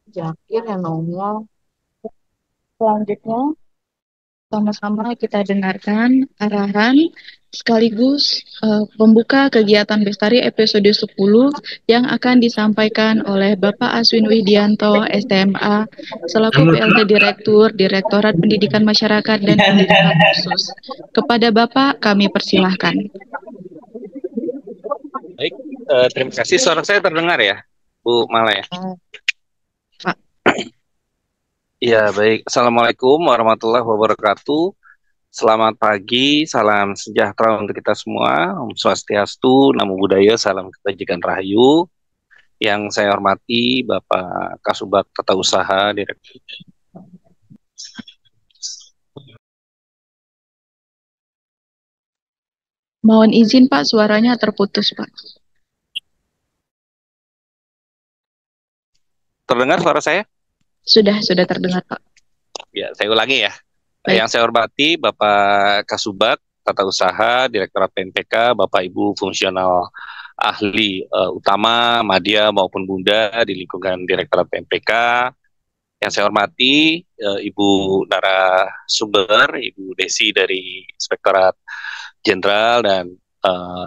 Jakir yang nongol. Selanjutnya, sama-sama kita dengarkan arahan sekaligus pembuka kegiatan Bestari episode 10 yang akan disampaikan oleh Bapak Aswin Widianto, SMA, selaku PLT Direktur, Direktorat Pendidikan Masyarakat dan Pendidikan Khusus. Kepada Bapak, kami persilahkan. Baik, terima kasih. Suara saya terdengar ya, Bu Mala ya? Pak. Ya, baik. Assalamualaikum warahmatullahi wabarakatuh. Selamat pagi, salam sejahtera untuk kita semua. Om Swastiastu, Namo Buddhaya, salam kebajikan rahayu. Yang saya hormati Bapak Kasubag Tata Usaha, Direktur. Mohon izin Pak, suaranya terputus Pak. Terdengar suara saya? Sudah terdengar Pak. Ya, saya ulangi ya. Baik. Yang saya hormati Bapak Kasubag Tata Usaha, Direktorat PNPK, Bapak Ibu fungsional ahli utama, madya maupun bunda di lingkungan Direktorat PNPK. Yang saya hormati Ibu Nara Sumber, Ibu Desi dari Inspektorat Jenderal dan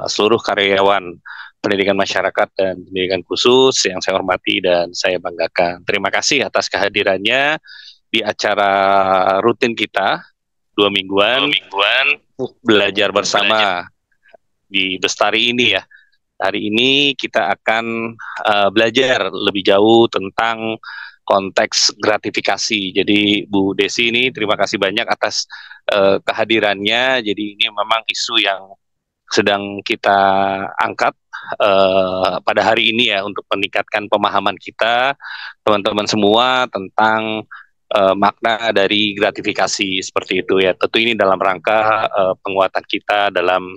seluruh karyawan pendidikan masyarakat dan pendidikan khusus yang saya hormati dan saya banggakan. Terima kasih atas kehadirannya di acara rutin kita 2 mingguan belajar bersama di Bestari ini ya. Hari ini kita akan belajar lebih jauh tentang konteks gratifikasi. Jadi Bu Desi ini terima kasih banyak atas kehadirannya. Jadi ini memang isu yang sedang kita angkat pada hari ini ya untuk meningkatkan pemahaman kita teman-teman semua tentang makna dari gratifikasi seperti itu ya. Tentu ini dalam rangka penguatan kita dalam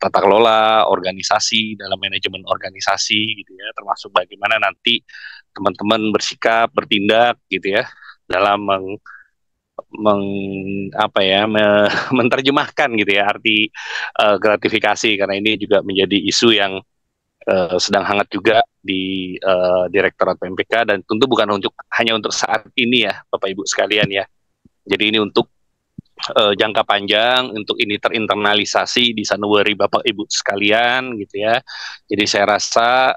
tata kelola organisasi, dalam manajemen organisasi gitu ya, termasuk bagaimana nanti teman-teman bersikap, bertindak gitu ya dalam menerjemahkan gitu ya arti gratifikasi, karena ini juga menjadi isu yang sedang hangat juga di Direktorat PMPK dan tentu bukan hanya untuk saat ini ya Bapak Ibu sekalian ya. Jadi ini untuk jangka panjang, untuk ini terinternalisasi di sanubari Bapak Ibu sekalian gitu ya. Jadi saya rasa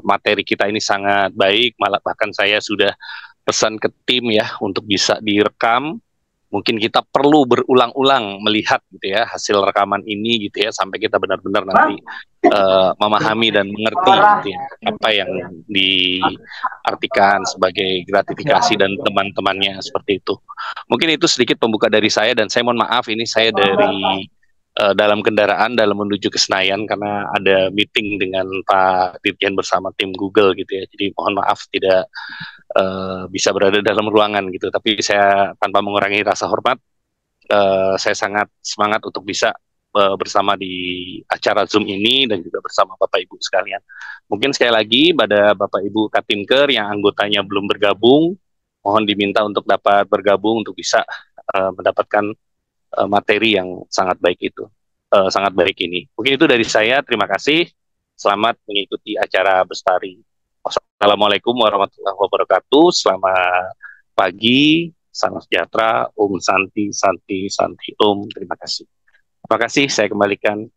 materi kita ini sangat baik, malah bahkan saya sudah pesan ke tim ya untuk bisa direkam. Mungkin kita perlu berulang-ulang melihat gitu ya hasil rekaman ini gitu ya sampai kita benar-benar nanti memahami dan mengerti gitu ya, apa yang diartikan sebagai gratifikasi dan teman-temannya seperti itu. Mungkin itu sedikit pembuka dari saya dan saya mohon maaf ini saya dari dalam kendaraan dalam menuju ke Senayan karena ada meeting dengan Pak Dirjen bersama tim Google gitu ya. Jadi mohon maaf tidak bisa berada dalam ruangan gitu, tapi saya tanpa mengurangi rasa hormat, saya sangat semangat untuk bisa bersama di acara Zoom ini dan juga bersama Bapak Ibu sekalian. Mungkin sekali lagi pada Bapak Ibu Katimker yang anggotanya belum bergabung, mohon diminta untuk dapat bergabung untuk bisa mendapatkan materi yang sangat baik itu, sangat baik ini. Mungkin itu dari saya, terima kasih. Selamat mengikuti acara Bestari. Assalamualaikum warahmatullahi wabarakatuh. Selamat pagi, salam sejahtera, Om Santi, Santi, Santi, Om. Terima kasih. Terima kasih, saya kembalikan.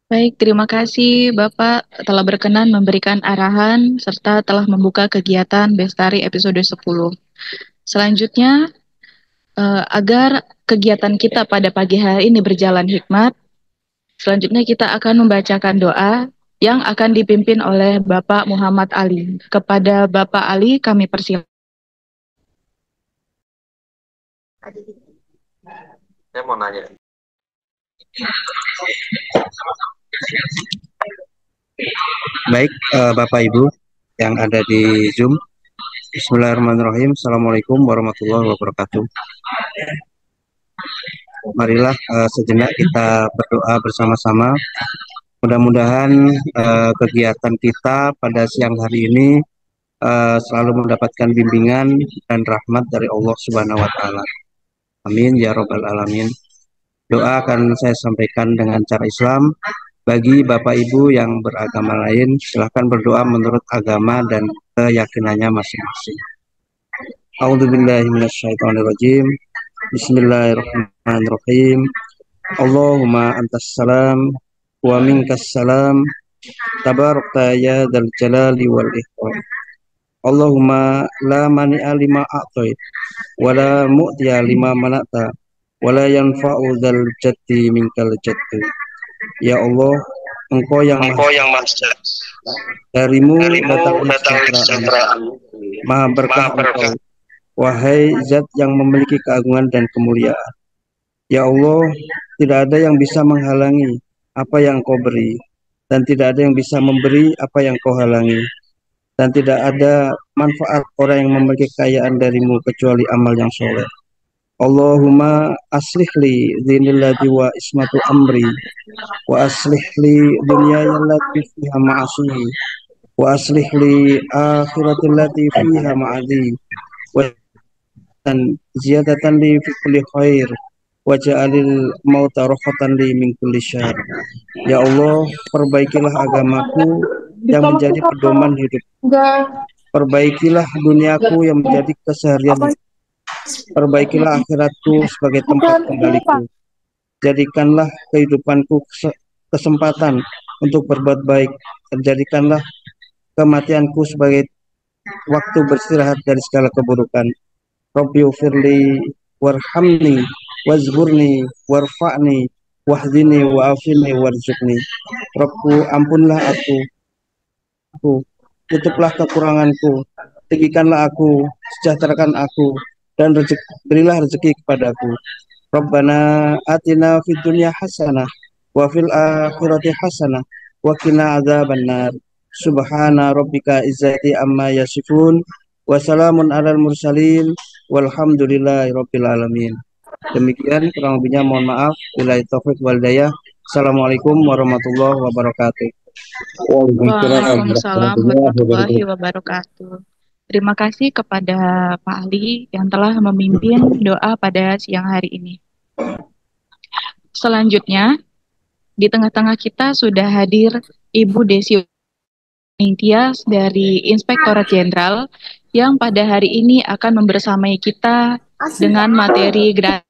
Baik, terima kasih Bapak telah berkenan memberikan arahan serta telah membuka kegiatan Bestari episode 10. Selanjutnya, agar kegiatan kita pada pagi hari ini berjalan hikmat, selanjutnya kita akan membacakan doa yang akan dipimpin oleh Bapak Muhammad Ali. Kepada Bapak Ali, kami persilakan. Saya mau nanya. Baik, Bapak Ibu yang ada di Zoom. Bismillahirrahmanirrahim. Assalamualaikum warahmatullahi wabarakatuh. Marilah sejenak kita berdoa bersama-sama. Mudah-mudahan kegiatan kita pada siang hari ini selalu mendapatkan bimbingan dan rahmat dari Allah Subhanahu wa Ta'ala. Amin ya Rabbal Alamin. Doa akan saya sampaikan dengan cara Islam. Bagi Bapak Ibu yang beragama lain, silahkan berdoa menurut agama dan keyakinannya masing-masing. A'udzubillahi minasyaitonirrajim. Bismillahirrahmanirrahim. Allahumma antas salam wa minkas salam. Tabarakta ya dzal jalali wal ikram. Allahumma la mani'a lima a'tait wa la mu'tiya lima mana'ta wa la yanfa'u dzal jaddi minkal jaddu. Ya Allah, Engkau yang maha darimu datangnya kesejahteraan, maha berkah Engkau, wahai Zat yang memiliki keagungan dan kemuliaan. Ya Allah, tidak ada yang bisa menghalangi apa yang Kau beri, dan tidak ada yang bisa memberi apa yang Kau halangi, dan tidak ada manfaat orang yang memiliki kekayaan darimu kecuali amal yang soleh. Allahumma aslih li dinillati wa ismatu amri wa aslih li dunyaya allati fiha ma'asi wa aslih li akhirati allati fiha ma'adi wa ziyadatan li fi kulli khair wa ja'alil mauta rahatan li min kulli syar. Ya Allah, perbaikilah agamaku yang menjadi pedoman hidup. Perbaikilah duniaku yang menjadi keseharian. Perbaikilah akhiratku sebagai tempat kembaliku. Jadikanlah kehidupanku kesempatan untuk berbuat baik. Jadikanlah kematianku sebagai waktu beristirahat dari segala keburukan. Rabbi ufirli warhamni wazburni warfa'ni wahdini wa'afini warzuqni. Rabbu, ampunlah aku, tutuplah kekuranganku, tinggikanlah aku, sejahterakan aku, dan berilah rezeki kepadaku. Rabbana atina fid dunya hasanah wa fil akhirati hasanah wa qina adzabannar. Subhana rabbika izzati amma yasifun wa salamun alal mursalin walhamdulillahi rabbil alamin. Demikian kurang lebihnya, mohon maaf. Billahi taufik wal hidayah. Assalamualaikum warahmatullahi wabarakatuh. Waalaikumsalam warahmatullahi wabarakatuh. Terima kasih kepada Pak Ali yang telah memimpin doa pada siang hari ini. Selanjutnya, di tengah-tengah kita sudah hadir Ibu Desi Ningtyas dari Inspektorat Jenderal yang pada hari ini akan membersamai kita dengan materi gratis.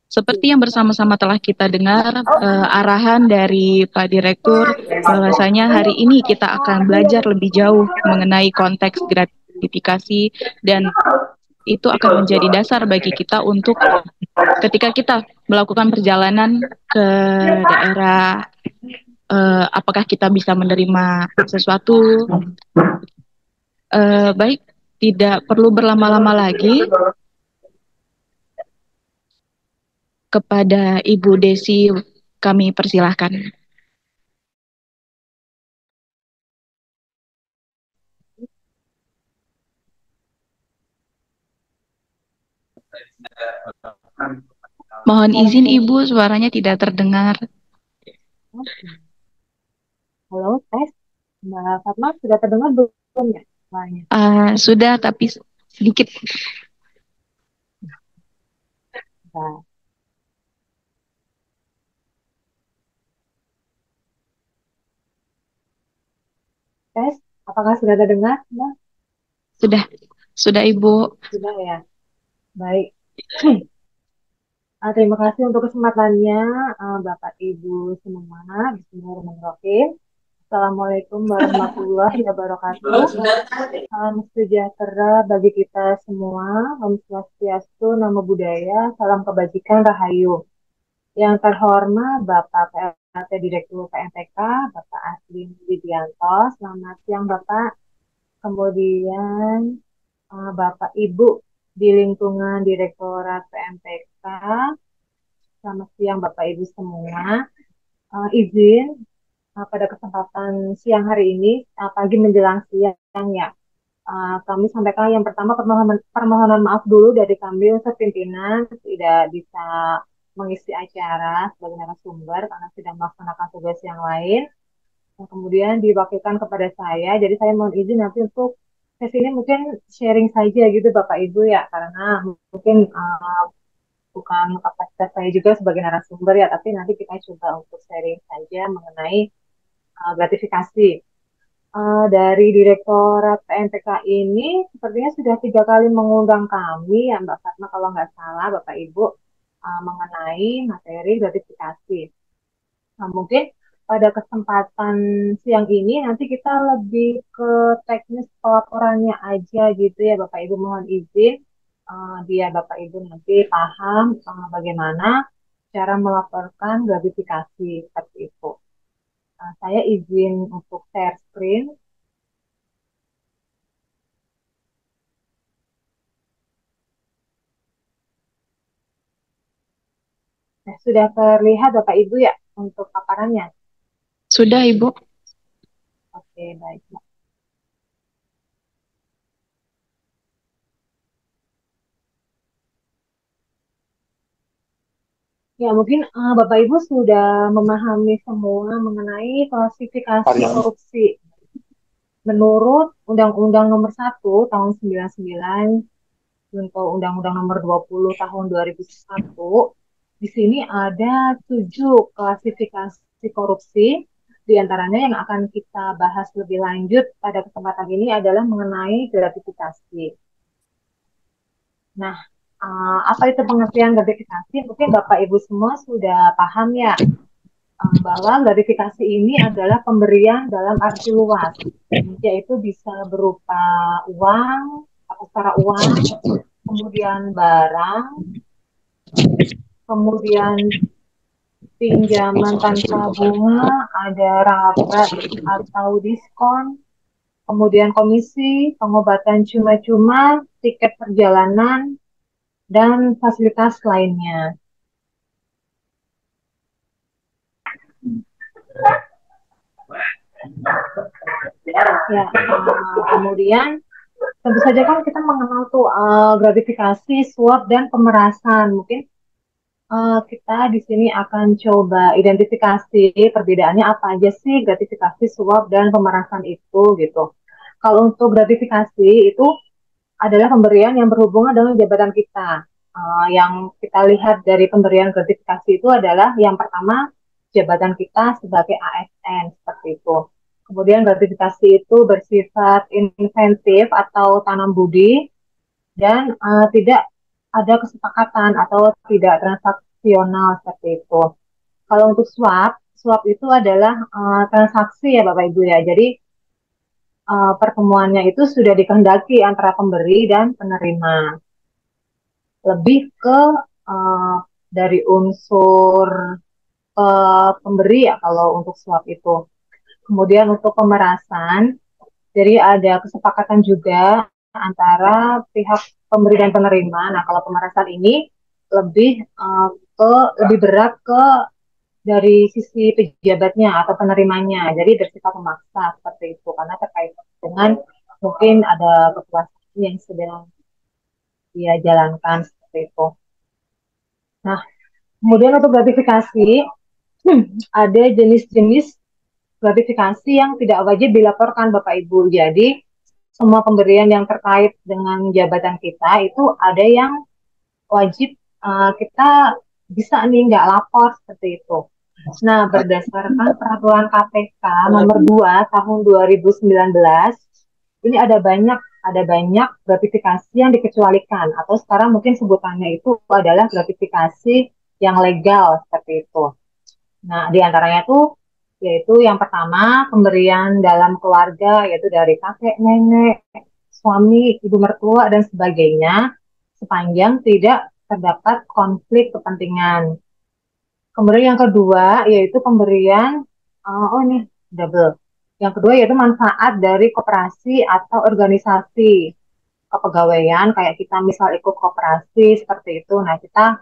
Seperti yang bersama-sama telah kita dengar arahan dari Pak Direktur, bahwasanya hari ini kita akan belajar lebih jauh mengenai konteks gratifikasi, dan itu akan menjadi dasar bagi kita untuk ketika kita melakukan perjalanan ke daerah, apakah kita bisa menerima sesuatu. Baik, tidak perlu berlama-lama lagi. Kepada Ibu Desi kami persilahkan. Mohon izin Ibu, suaranya tidak terdengar. Halo, tes. Mbak Fatma sudah terdengar belum ya? Sudah, tapi sedikit. Nah. Tes, apakah sudah terdengar, Mbak? Sudah Ibu. Sudah ya. Baik. Terima kasih untuk kesempatannya, Bapak Ibu semua. Bismillahirrahmanirrahim. Assalamualaikum warahmatullahi wabarakatuh. Salam sejahtera bagi kita semua. Om Swastiastu, Namo Buddhaya, salam kebajikan, Rahayu. Yang terhormat Bapak PLT Direktur PMPK, Bapak Asli Widianto. Selamat siang Bapak. Kemudian Bapak Ibu di lingkungan Direktorat PMPK. Selamat siang Bapak Ibu semua. Izin pada kesempatan siang hari ini, pagi menjelang siang ya, kami sampaikan yang pertama permohonan maaf dulu dari kami untuk pimpinan tidak bisa mengisi acara sebagai narasumber karena sedang melaksanakan tugas yang lain. Nah, kemudian diwakilkan kepada saya, jadi saya mohon izin nanti untuk sesi ini mungkin sharing saja gitu Bapak Ibu ya, karena mungkin bukan kapasitas saya juga sebagai narasumber ya, tapi nanti kita coba untuk sharing saja mengenai gratifikasi. dari Direktorat PNPK ini sepertinya sudah 3 kali mengundang kami ya Mbak Fatma kalau nggak salah Bapak Ibu mengenai materi gratifikasi. Nah, mungkin pada kesempatan siang ini nanti kita lebih ke teknis pelaporannya aja gitu ya Bapak Ibu, mohon izin biar Bapak Ibu nanti paham bagaimana cara melaporkan gratifikasi seperti itu. Saya izin untuk share screen. Nah, sudah terlihat Bapak Ibu ya untuk paparannya? Sudah, Ibu. Oke, baik. Ya, mungkin Bapak Ibu sudah memahami semua mengenai klasifikasi korupsi. Menurut Undang-Undang Nomor 1 Tahun 99 untuk Undang-Undang Nomor 20 Tahun 2001, di sini ada 7 klasifikasi korupsi. Di antaranya yang akan kita bahas lebih lanjut pada kesempatan ini adalah mengenai gratifikasi. Nah, apa itu pengertian gratifikasi? Mungkin Bapak Ibu semua sudah paham ya, bahwa gratifikasi ini adalah pemberian dalam arti luas, yaitu bisa berupa uang atau secara uang, kemudian barang, kemudian pinjaman tanpa bunga, ada rabat atau diskon, kemudian komisi, pengobatan cuma-cuma, tiket perjalanan, dan fasilitas lainnya. Ya, kemudian tentu saja kan kita mengenal tuh gratifikasi, suap, dan pemerasan. Mungkin kita di sini akan coba identifikasi perbedaannya apa aja sih gratifikasi, suap, dan pemerasan itu gitu. Kalau untuk gratifikasi itu adalah pemberian yang berhubungan dengan jabatan kita. Yang kita lihat dari pemberian gratifikasi itu adalah yang pertama jabatan kita sebagai ASN seperti itu. Kemudian gratifikasi itu bersifat insentif atau tanam budi dan tidak ada kesepakatan atau tidak transaksional seperti itu. Kalau untuk swap, swap itu adalah transaksi ya Bapak Ibu ya. Jadi pertemuannya itu sudah dikehendaki antara pemberi dan penerima. Lebih ke dari unsur pemberi ya kalau untuk swap itu. Kemudian untuk pemerasan, jadi ada kesepakatan juga antara pihak pemberi dan penerima. Nah, kalau pemerasan ini lebih lebih berat ke dari sisi pejabatnya atau penerimanya. Jadi bersifat memaksa seperti itu karena terkait dengan mungkin ada kekuasaan yang sedang dia jalankan seperti itu. Nah, kemudian untuk gratifikasi ada jenis-jenis gratifikasi yang tidak wajib dilaporkan Bapak Ibu. Jadi semua pemberian yang terkait dengan jabatan kita itu ada yang wajib kita bisa nih nggak lapor seperti itu. Nah, berdasarkan peraturan KPK nomor 2 tahun 2019, ini ada banyak gratifikasi yang dikecualikan atau sekarang mungkin sebutannya itu adalah gratifikasi yang legal seperti itu. Nah, di antaranya tuh yaitu yang pertama pemberian dalam keluarga yaitu dari kakek, nenek, suami, ibu mertua dan sebagainya sepanjang tidak terdapat konflik kepentingan. Kemudian yang kedua yaitu pemberian ini double. Yang kedua yaitu manfaat dari koperasi atau organisasi kepegawaian kayak kita misal ikut koperasi seperti itu. Nah, kita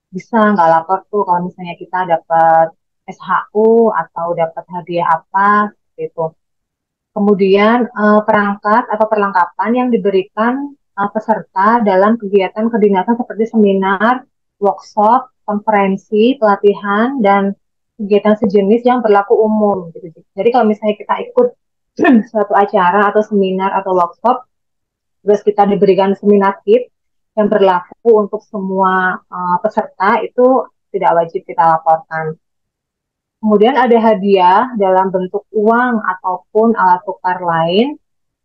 bisa nggak lapor tuh kalau misalnya kita dapat SHU atau dapat hadiah apa gitu. Kemudian perangkat atau perlengkapan yang diberikan peserta dalam kegiatan kedinasan seperti seminar, workshop, konferensi, pelatihan, dan kegiatan sejenis yang berlaku umum. Gitu. Jadi kalau misalnya kita ikut suatu acara atau seminar atau workshop, terus kita diberikan seminar kit yang berlaku untuk semua peserta itu tidak wajib kita laporkan. Kemudian ada hadiah dalam bentuk uang ataupun alat tukar lain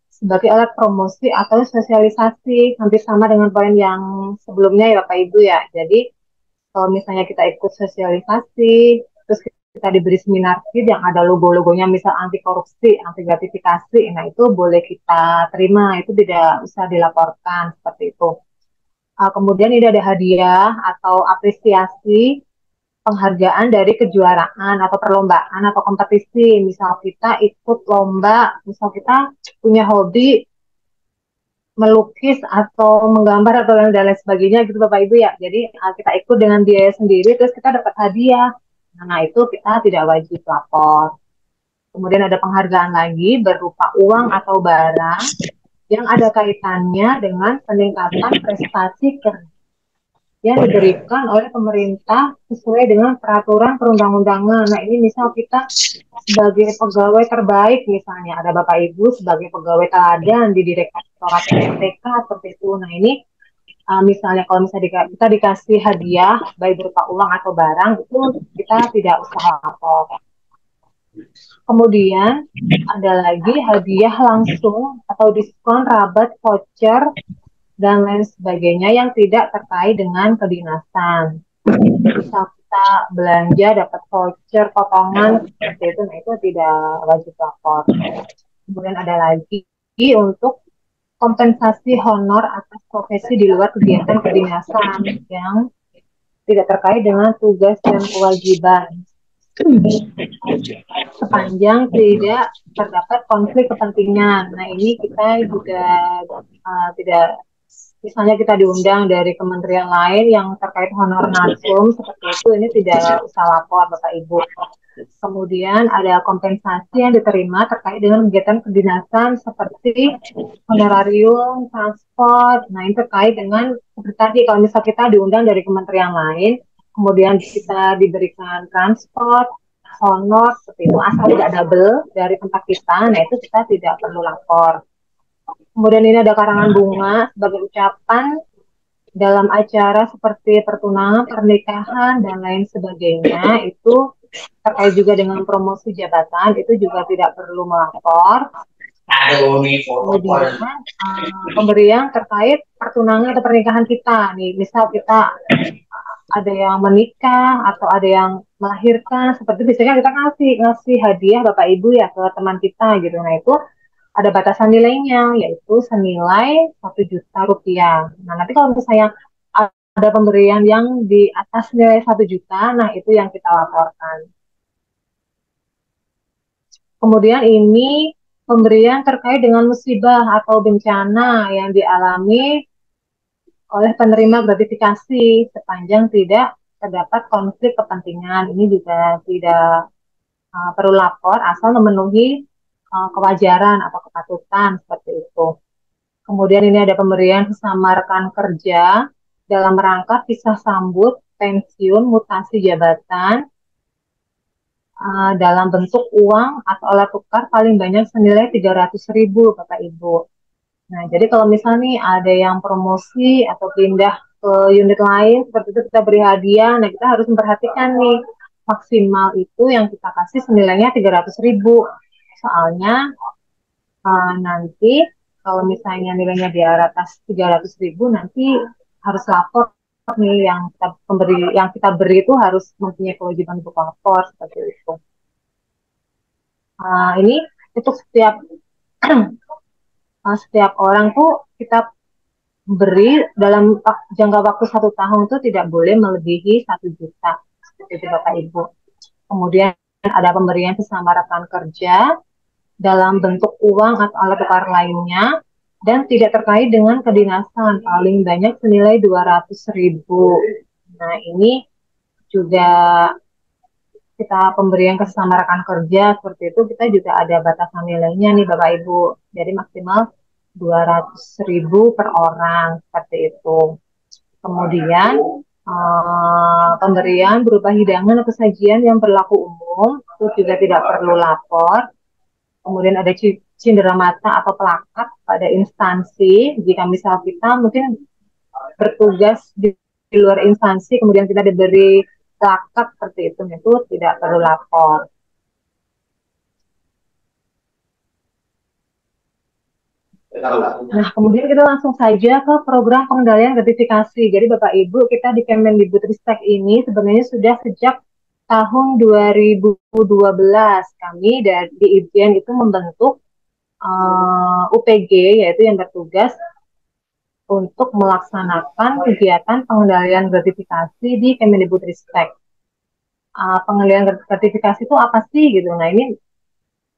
sebagai alat promosi atau sosialisasi, hampir sama dengan poin yang sebelumnya ya Bapak Ibu ya. Jadi kalau misalnya kita ikut sosialisasi, terus kita diberi seminar kit yang ada logo-logonya misal anti korupsi, anti gratifikasi, nah itu boleh kita terima, itu tidak usah dilaporkan seperti itu. Kemudian ini ada hadiah atau apresiasi penghargaan dari kejuaraan atau perlombaan atau kompetisi. Misal kita ikut lomba, misal kita punya hobi melukis atau menggambar atau dan lain sebagainya gitu Bapak Ibu ya. Jadi kita ikut dengan biaya sendiri terus kita dapat hadiah. Nah itu kita tidak wajib lapor. Kemudian ada penghargaan lagi berupa uang atau barang yang ada kaitannya dengan peningkatan prestasi kerja yang diberikan oleh pemerintah sesuai dengan peraturan perundang-undangan. Nah ini misal kita sebagai pegawai terbaik misalnya, ada Bapak Ibu sebagai pegawai teladan di Direktorat PMPK seperti itu. Nah ini misalnya kalau misalnya kita dikasih hadiah baik berupa uang atau barang, itu kita tidak usah lapor. Kemudian ada lagi hadiah langsung atau diskon, rabat, voucher, dan lain sebagainya yang tidak terkait dengan kedinasan. Misal kita belanja dapat voucher potongan seperti itu, nah itu tidak wajib lapor. Kemudian ada lagi untuk kompensasi honor atas profesi di luar kegiatan kedinasan yang tidak terkait dengan tugas dan kewajiban. Sepanjang tidak terdapat konflik kepentingan. Nah ini kita juga tidak, misalnya kita diundang dari kementerian lain yang terkait honor narsum seperti itu, ini tidak usah lapor Bapak Ibu. Kemudian ada kompensasi yang diterima terkait dengan kegiatan kedinasan seperti honorarium, transport. Nah ini terkait dengan seperti tadi kalau misal kita diundang dari kementerian lain, kemudian kita diberikan transport, honor seperti itu, asal tidak double dari tempat kita, nah itu kita tidak perlu lapor. Kemudian ini ada karangan bunga sebagai ucapan dalam acara seperti pertunangan, pernikahan, dan lain sebagainya. Itu terkait juga dengan promosi jabatan, itu juga tidak perlu melapor. Kemudian pemberian terkait pertunangan atau pernikahan kita. Nih, misal kita ada yang menikah atau ada yang melahirkan, seperti biasanya kita ngasih hadiah Bapak Ibu ya ke teman kita gitu. Nah itu ada batasan nilainya, yaitu senilai 1 juta rupiah. Nah, nanti kalau misalnya ada pemberian yang di atas nilai 1 juta, nah itu yang kita laporkan. Kemudian ini pemberian terkait dengan musibah atau bencana yang dialami oleh penerima gratifikasi sepanjang tidak terdapat konflik kepentingan. Ini juga tidak perlu lapor asal memenuhi kewajaran atau kepatutan seperti itu. Kemudian ini ada pemberian sesama rekan kerja dalam rangka pisah sambut, pensiun, mutasi jabatan dalam bentuk uang atau alat tukar paling banyak senilai 300.000 Bapak Ibu. Nah, jadi kalau misalnya nih ada yang promosi atau pindah ke unit lain, seperti itu kita beri hadiah, nah kita harus memperhatikan nih maksimal itu yang kita kasih senilainya 300.000. Soalnya nanti kalau misalnya nilainya di atas 300.000 nanti harus lapor nih yang kita beri itu harus mempunyai kewajiban untuk lapor seperti itu. Ini untuk setiap orang tuh kita beri dalam jangka waktu 1 tahun itu tidak boleh melebihi 1 juta seperti itu Bapak Ibu. Kemudian ada pemberian sesama rekan kerja dalam bentuk uang atau alat tukar lainnya dan tidak terkait dengan kedinasan, paling banyak senilai 200.000. Nah ini juga kita pemberian ke sesama rekan kerja seperti itu, kita juga ada batasan nilainya nih Bapak Ibu, jadi maksimal 200.000 per orang seperti itu. Kemudian pemberian berupa hidangan atau sajian yang berlaku umum itu juga tidak perlu lapor. Kemudian ada cindera mata atau plakat pada instansi, jika misal kita mungkin bertugas di luar instansi, kemudian kita diberi lakat seperti itu tidak perlu lapor. Nah, kemudian kita langsung saja ke program pengendalian gratifikasi. Jadi Bapak Ibu, kita di Kemendikbudristek ini sebenarnya sudah sejak tahun 2012 kami di Ijen itu membentuk UPG, yaitu yang bertugas untuk melaksanakan kegiatan pengendalian gratifikasi di Kemendikbudristek. Pengendalian gratifikasi itu apa sih gitu? Nah, ini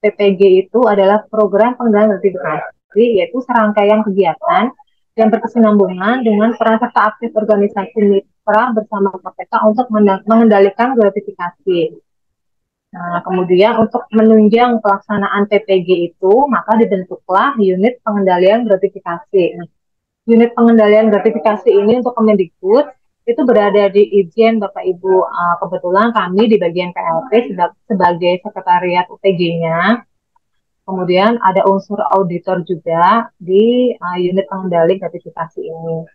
PPG itu adalah program pengendalian gratifikasi, yaitu serangkaian kegiatan yang berkesinambungan dengan peran serta aktif organisasi mitra bersama KPK untuk mengendalikan gratifikasi. Nah, kemudian untuk menunjang pelaksanaan PPG itu, maka dibentuklah unit pengendalian gratifikasi. Nah, unit pengendalian gratifikasi ini untuk Kemendikbud itu berada di Ijen Bapak Ibu. Kebetulan kami di bagian PLP sebagai sekretariat UPG-nya. Kemudian ada unsur auditor juga di unit pengendali gratifikasi ini.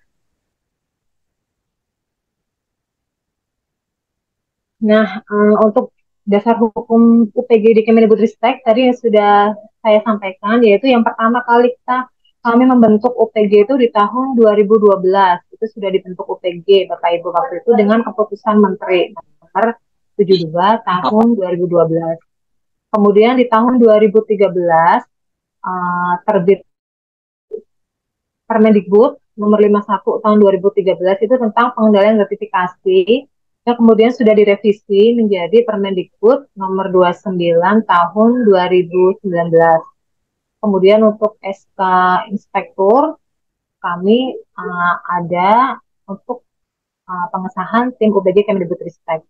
Nah, untuk dasar hukum UPG di Kemendikbudristek tadi yang sudah saya sampaikan, yaitu yang pertama kali kami membentuk UPG itu di tahun 2012. Itu sudah dibentuk UPG Bapak Ibu waktu itu dengan keputusan Menteri nomor 72 tahun 2012. Kemudian di tahun 2013 terbit Permendikbud nomor 51 tahun 2013 itu tentang pengendalian gratifikasi. Yang kemudian sudah direvisi menjadi Permendikbud nomor 29 tahun 2019. Kemudian untuk SK Inspektur kami ada untuk pengesahan tim UPG Kemendikbudristek.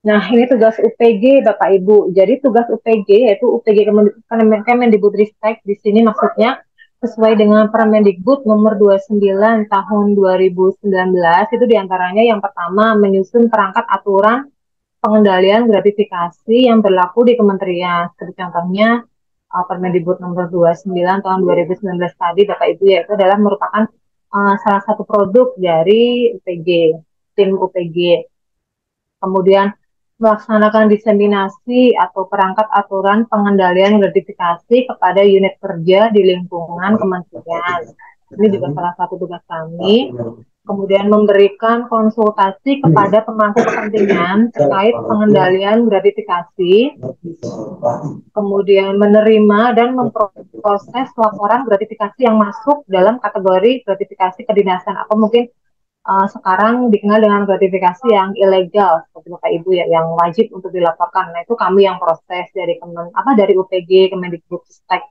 Nah, ini tugas UPG Bapak Ibu. Jadi tugas UPG yaitu UPG Kemendikbudristek di sini maksudnya sesuai dengan Permendikbud nomor 29 tahun 2019 itu diantaranya yang pertama menyusun perangkat aturan pengendalian gratifikasi yang berlaku di kementerian. Seperti contohnya Permendikbud nomor 29 tahun 2019 tadi Bapak Ibu yaitu adalah merupakan salah satu produk dari UPG, tim UPG. Kemudian melaksanakan diseminasi atau perangkat aturan pengendalian gratifikasi kepada unit kerja di lingkungan kementerian. Ini juga salah satu tugas kami. Kemudian memberikan konsultasi kepada pemangku kepentingan terkait pengendalian gratifikasi. Kemudian menerima dan memproses laporan gratifikasi yang masuk dalam kategori gratifikasi kedinasan atau mungkin sekarang dikenal dengan gratifikasi yang ilegal seperti Bapak Ibu ya, yang wajib untuk dilaporkan. Nah, itu kami yang proses dari UPG Kemendikbudristek.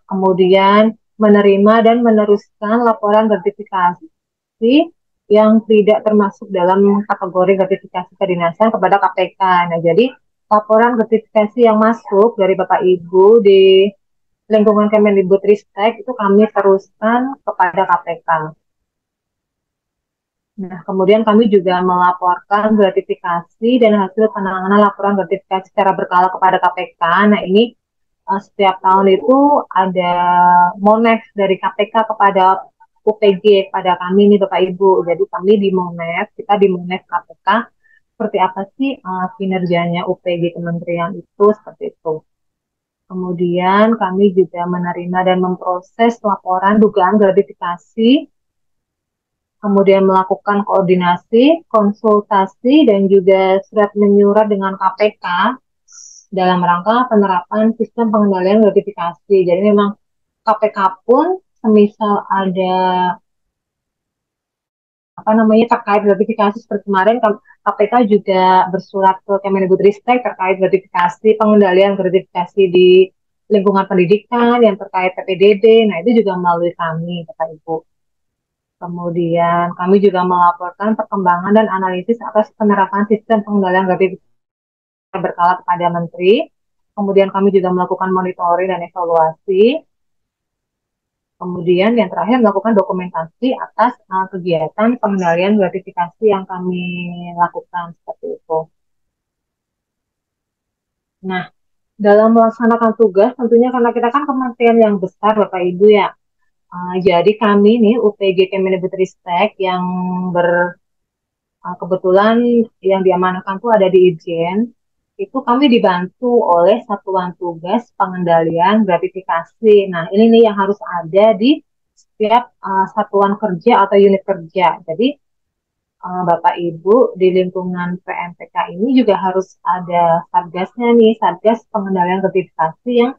Kemudian menerima dan meneruskan laporan gratifikasi yang tidak termasuk dalam kategori gratifikasi kedinasan kepada KPK. Nah, jadi laporan gratifikasi yang masuk dari Bapak Ibu di lingkungan Kemendikbudristek itu kami teruskan kepada KPK. Nah, kemudian kami juga melaporkan gratifikasi dan hasil penanganan laporan gratifikasi secara berkala kepada KPK. Nah, ini setiap tahun itu ada monef dari KPK kepada UPG, pada kami nih Bapak Ibu. Jadi kami kita di monef KPK, seperti apa sih kinerjanya UPG kementerian itu, seperti itu. Kemudian kami juga menerima dan memproses laporan dugaan gratifikasi, kemudian melakukan koordinasi, konsultasi, dan juga surat menyurat dengan KPK dalam rangka penerapan sistem pengendalian gratifikasi. Jadi memang KPK pun semisal ada terkait gratifikasi seperti kemarin, KPK juga bersurat ke Kemendikbudristek terkait gratifikasi, pengendalian gratifikasi di lingkungan pendidikan yang terkait PPDB. Nah, itu juga melalui kami, Bapak Ibu. Kemudian kami juga melaporkan perkembangan dan analisis atas penerapan sistem pengendalian gratifikasi berkala kepada Menteri. Kemudian kami juga melakukan monitoring dan evaluasi. Kemudian yang terakhir melakukan dokumentasi atas kegiatan pengendalian gratifikasi yang kami lakukan seperti itu. Nah, dalam melaksanakan tugas tentunya karena kita kan kementerian yang besar Bapak Ibu ya. Jadi kami nih UPG Kemendikbudristek yang kebetulan yang diamanahkan tuh ada di Ijen, itu kami dibantu oleh Satuan Tugas Pengendalian Gratifikasi. Nah, ini nih yang harus ada di setiap satuan kerja atau unit kerja. Jadi Bapak Ibu di lingkungan PMPK ini juga harus ada satgasnya nih, Satgas Pengendalian Gratifikasi yang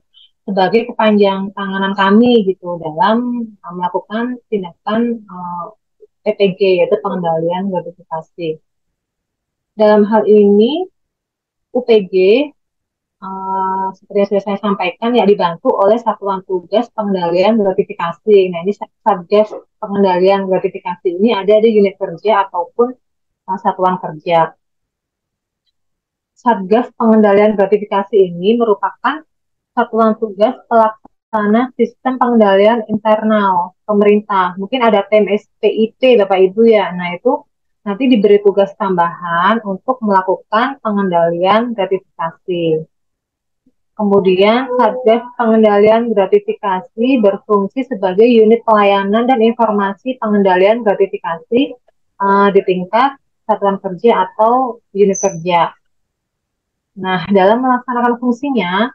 sebagai kepanjang tanganan kami gitu dalam melakukan tindakan PPG yaitu pengendalian gratifikasi. Dalam hal ini UPG seperti yang sudah saya sampaikan ya dibantu oleh Satuan Tugas Pengendalian Gratifikasi. Nah ini Satgas Pengendalian Gratifikasi ini ada di unit kerja ataupun satuan kerja. Satgas Pengendalian Gratifikasi ini merupakan satuan tugas pelaksana sistem pengendalian internal pemerintah. Mungkin ada tim SPIP Bapak Ibu ya. Nah itu nanti diberi tugas tambahan untuk melakukan pengendalian gratifikasi. Kemudian Satgas Pengendalian Gratifikasi berfungsi sebagai unit pelayanan dan informasi pengendalian gratifikasi di tingkat satuan kerja atau unit kerja. Nah, dalam melaksanakan fungsinya,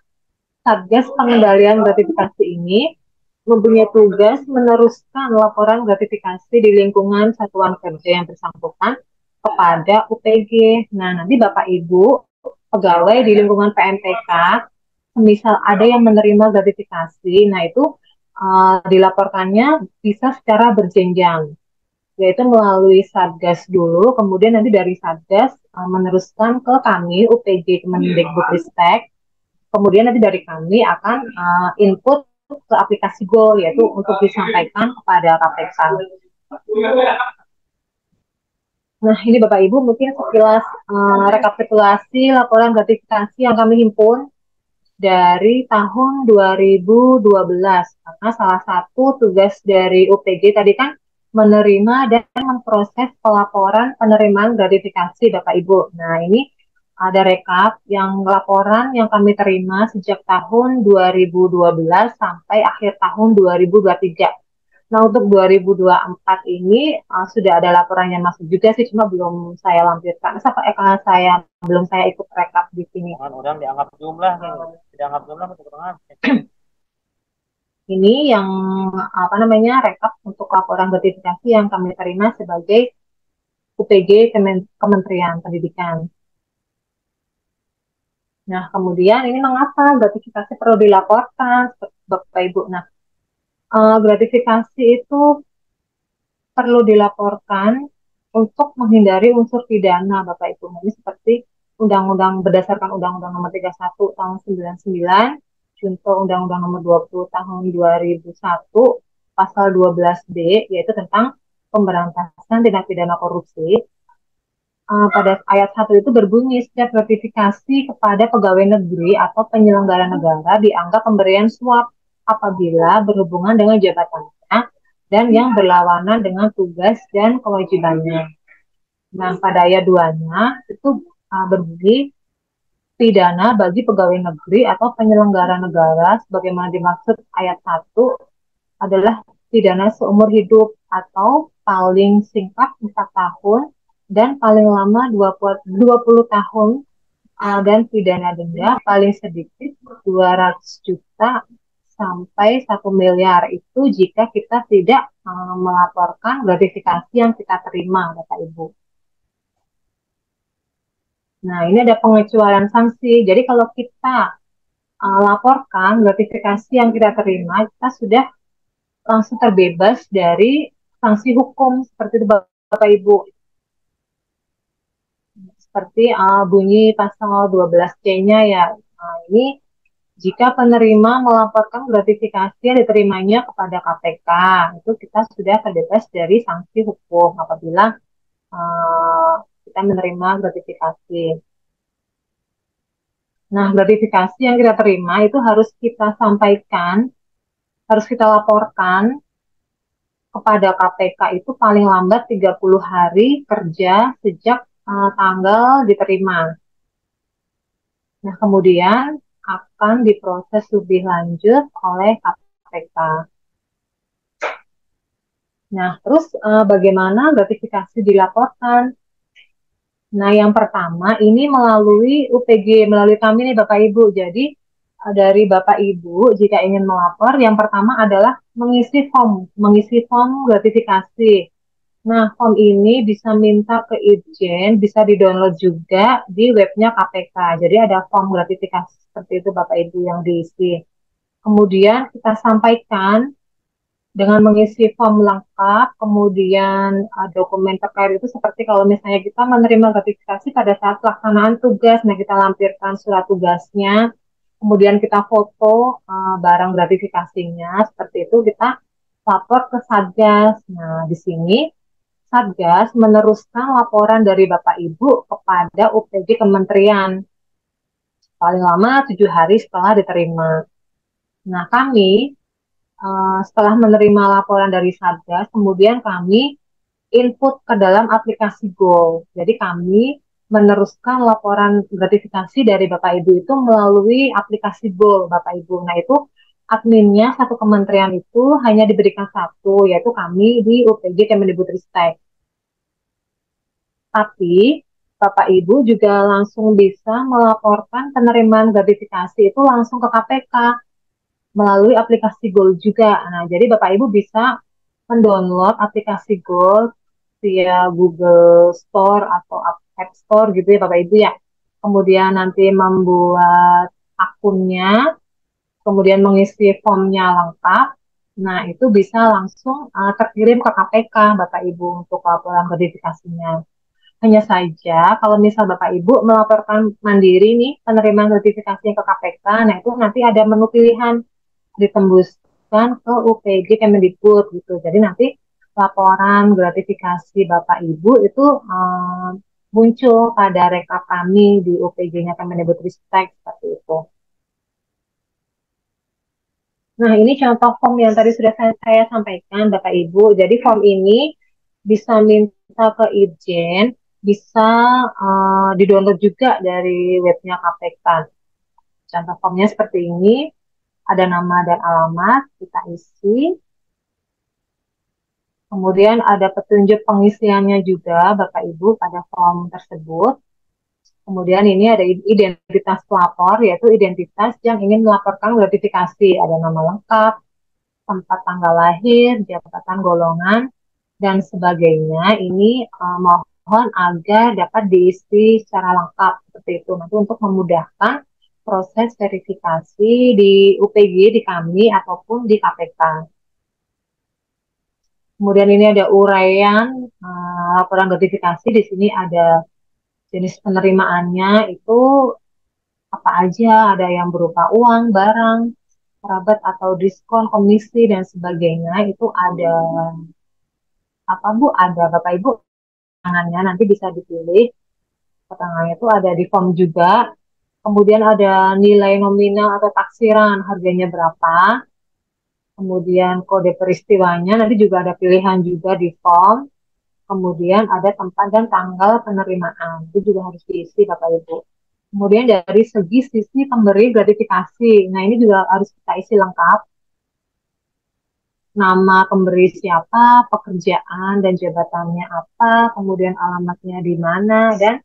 Satgas Pengendalian Gratifikasi ini mempunyai tugas meneruskan laporan gratifikasi di lingkungan satuan kerja yang bersangkutan kepada UPG. Nah, nanti Bapak Ibu pegawai di lingkungan PMPK, misal ada yang menerima gratifikasi, nah itu dilaporkannya bisa secara berjenjang, yaitu melalui Satgas dulu, kemudian nanti dari Satgas meneruskan ke kami UPG Kemendikbudristek. Kemudian nanti dari kami akan input ke aplikasi Go, yaitu untuk disampaikan kepada KPK. Nah, ini Bapak Ibu mungkin sekilas rekapitulasi laporan gratifikasi yang kami himpun dari tahun 2012. Karena salah satu tugas dari UPG tadi kan menerima dan memproses pelaporan penerimaan gratifikasi Bapak Ibu. Nah, ini ada rekap yang laporan yang kami terima sejak tahun 2012 sampai akhir tahun 2023. Nah, untuk 2024 ini sudah ada laporan yang masuk juga sih, cuma belum saya lampirkan. Karena belum saya ikut rekap di sini. Udah dianggap jumlah nih, dianggap jumlah untuk tengah. Ini yang rekap untuk laporan gratifikasi yang kami terima sebagai UPG Kementerian Pendidikan. Nah, kemudian ini mengapa gratifikasi perlu dilaporkan, Bapak Ibu? Nah, gratifikasi itu perlu dilaporkan untuk menghindari unsur pidana, Bapak Ibu. Ini seperti berdasarkan Undang-Undang Nomor 31 Tahun 99, contoh Undang-Undang Nomor 20 Tahun 2001, Pasal 12B, yaitu tentang pemberantasan tindak pidana korupsi. Pada ayat 1 itu berbunyi, setiap gratifikasi kepada pegawai negeri atau penyelenggara negara dianggap pemberian suap apabila berhubungan dengan jabatannya dan yang berlawanan dengan tugas dan kewajibannya. Nah, pada ayat 2-nya itu berbunyi pidana bagi pegawai negeri atau penyelenggara negara sebagaimana dimaksud ayat 1 adalah pidana seumur hidup atau paling singkat 4 tahun dan paling lama 20 tahun dan pidana denda paling sedikit 200 juta sampai 1 miliar itu jika kita tidak melaporkan gratifikasi yang kita terima, Bapak Ibu. Nah, ini ada pengecualian sanksi. Jadi kalau kita laporkan gratifikasi yang kita terima, kita sudah langsung terbebas dari sanksi hukum seperti itu, Bapak Ibu. Seperti bunyi pasal 12C-nya ya. Nah, ini jika penerima melaporkan gratifikasi yang diterimanya kepada KPK, itu kita sudah terbebas dari sanksi hukum apabila kita menerima gratifikasi. Nah, gratifikasi yang kita terima itu harus kita sampaikan, harus kita laporkan kepada KPK itu paling lambat 30 hari kerja sejak tanggal diterima. Nah, kemudian akan diproses lebih lanjut oleh KPK. Nah, terus bagaimana gratifikasi dilaporkan? Nah, yang pertama ini melalui UPG, melalui kami nih Bapak Ibu. Jadi dari Bapak Ibu jika ingin melapor, yang pertama adalah mengisi form gratifikasi. Nah, form ini bisa minta ke Irjen, bisa di-download juga di webnya KPK. Jadi ada form gratifikasi seperti itu Bapak Ibu yang diisi. Kemudian kita sampaikan dengan mengisi form lengkap, kemudian dokumen terkait itu seperti kalau misalnya kita menerima gratifikasi pada saat pelaksanaan tugas, nah kita lampirkan surat tugasnya, kemudian kita foto barang gratifikasinya, seperti itu kita lapor ke Satgas. Nah, di sini Satgas meneruskan laporan dari Bapak Ibu kepada UPG Kementerian paling lama 7 hari setelah diterima. Nah, kami setelah menerima laporan dari Satgas, kemudian kami input ke dalam aplikasi Go. Jadi kami meneruskan laporan gratifikasi dari Bapak Ibu itu melalui aplikasi Go, Bapak Ibu. Nah, itu adminnya satu kementerian itu hanya diberikan satu, yaitu kami di UPG Kemendikbudristek. Tapi Bapak Ibu juga langsung bisa melaporkan penerimaan gratifikasi itu langsung ke KPK melalui aplikasi Gold juga. Nah, jadi Bapak Ibu bisa mendownload aplikasi Gold via Google Store atau App Store gitu ya Bapak Ibu ya. Kemudian nanti membuat akunnya, kemudian mengisi formnya lengkap. Nah, itu bisa langsung terkirim ke KPK Bapak Ibu untuk laporan gratifikasinya. Hanya saja kalau misal Bapak Ibu melaporkan mandiri nih penerimaan gratifikasinya ke KPK, nah itu nanti ada menu pilihan ditembuskan ke UPG Kemendikbud gitu. Jadi nanti laporan gratifikasi Bapak Ibu itu muncul pada rekap kami di UPG-nya Kemendikbudristek seperti itu. Nah, ini contoh form yang tadi sudah saya sampaikan Bapak Ibu. Jadi form ini bisa minta ke Irjen, bisa di-download juga dari webnya KPK. Contoh formnya seperti ini, ada nama dan alamat, kita isi. Kemudian ada petunjuk pengisiannya juga Bapak Ibu pada form tersebut. Kemudian ini ada identitas pelapor, yaitu identitas yang ingin melaporkan gratifikasi. Ada nama lengkap, tempat tanggal lahir, jabatan golongan, dan sebagainya. Ini mohon agar dapat diisi secara lengkap seperti itu. Nanti untuk memudahkan proses verifikasi di UPG, di kami, ataupun di KPK. Kemudian ini ada uraian laporan gratifikasi. Di sini ada jenis penerimaannya itu apa aja. Ada yang berupa uang, barang, kerabat atau diskon, komisi, dan sebagainya. Itu ada apa Bu? Ada Bapak Ibu keterangannya nanti bisa dipilih. Keterangannya itu ada di form juga. Kemudian ada nilai nominal atau taksiran, harganya berapa. Kemudian kode peristiwanya, nanti juga ada pilihan juga di form. Kemudian ada tempat dan tanggal penerimaan. Itu juga harus diisi Bapak Ibu. Kemudian dari segi sisi pemberi gratifikasi. Nah, ini juga harus kita isi lengkap. Nama pemberi siapa, pekerjaan dan jabatannya apa, kemudian alamatnya di mana, dan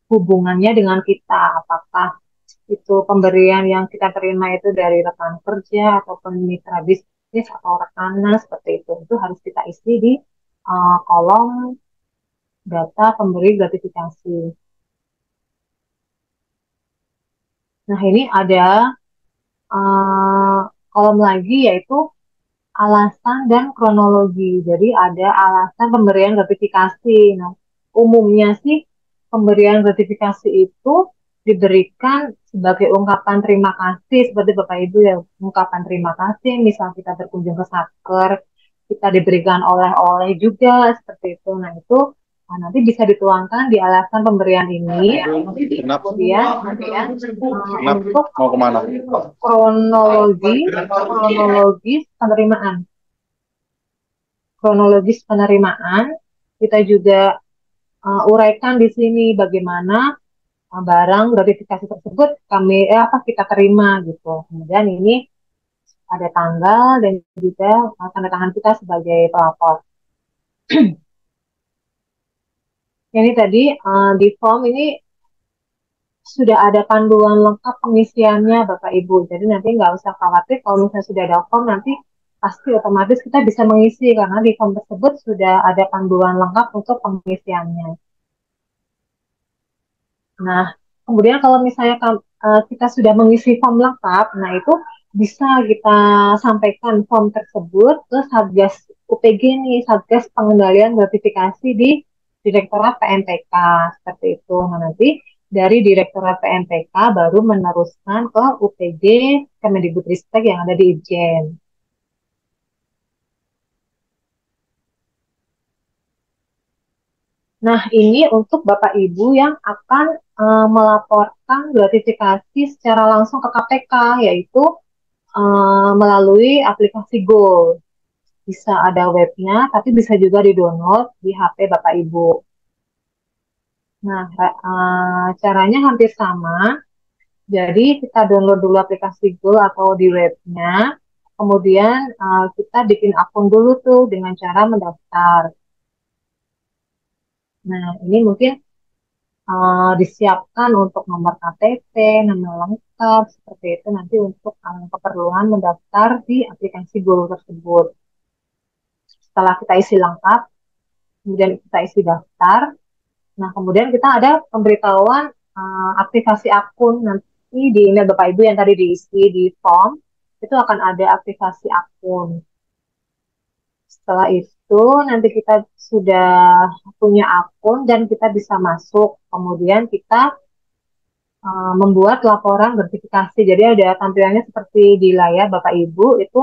hubungannya dengan kita. Apakah itu pemberian yang kita terima itu dari rekan kerja ataupun mitra bisnis atau rekanan seperti itu. Itu harus kita isi di kolom data pemberi gratifikasi. Nah, ini ada kolom lagi yaitu alasan dan kronologi. Jadi ada alasan pemberian gratifikasi. Nah, umumnya sih pemberian gratifikasi itu diberikan sebagai ungkapan terima kasih seperti Bapak Ibu ya, ungkapan terima kasih misal kita berkunjung ke Satker, kita diberikan oleh-oleh juga seperti itu. Nah, itu nanti bisa dituangkan di alasan pemberian ini. Kemudian untuk mau kemana? kronologis penerimaan. Kronologis penerimaan kita juga uraikan di sini bagaimana barang gratifikasi tersebut kita terima gitu. Kemudian ini ada tanggal dan juga tanda tangan kita sebagai pelapor. Ini tadi di form ini sudah ada panduan lengkap pengisiannya Bapak Ibu. Jadi nanti nggak usah khawatir kalau misalnya sudah ada form nanti pasti otomatis kita bisa mengisi karena di form tersebut sudah ada panduan lengkap untuk pengisiannya. Nah, kemudian kalau misalnya kita sudah mengisi form lengkap, nah itu bisa kita sampaikan form tersebut ke Satgas UPG nih, Satgas Pengendalian Gratifikasi di Direktorat PMPK, seperti itu. Nah, nanti dari Direktorat PMPK baru meneruskan ke UPG Kemendikbudristek yang ada di Itjen. Nah, ini untuk Bapak Ibu yang akan melaporkan gratifikasi secara langsung ke KPK, yaitu melalui aplikasi Goal. Bisa ada webnya, tapi bisa juga di-download di HP Bapak Ibu. Nah, caranya hampir sama. Jadi, kita download dulu aplikasi Goal atau di webnya. Kemudian, kita bikin akun dulu tuh dengan cara mendaftar. Nah, ini mungkin disiapkan untuk nomor KTP, nama lengkap, seperti itu nanti untuk keperluan mendaftar di aplikasi Guru tersebut. Setelah kita isi lengkap, kemudian kita isi daftar, nah kemudian kita ada pemberitahuan aktivasi akun nanti di email Bapak Ibu yang tadi diisi di form, itu akan ada aktivasi akun. Setelah itu nanti kita sudah punya akun dan kita bisa masuk, kemudian kita membuat laporan gratifikasi. Jadi ada tampilannya seperti di layar Bapak Ibu itu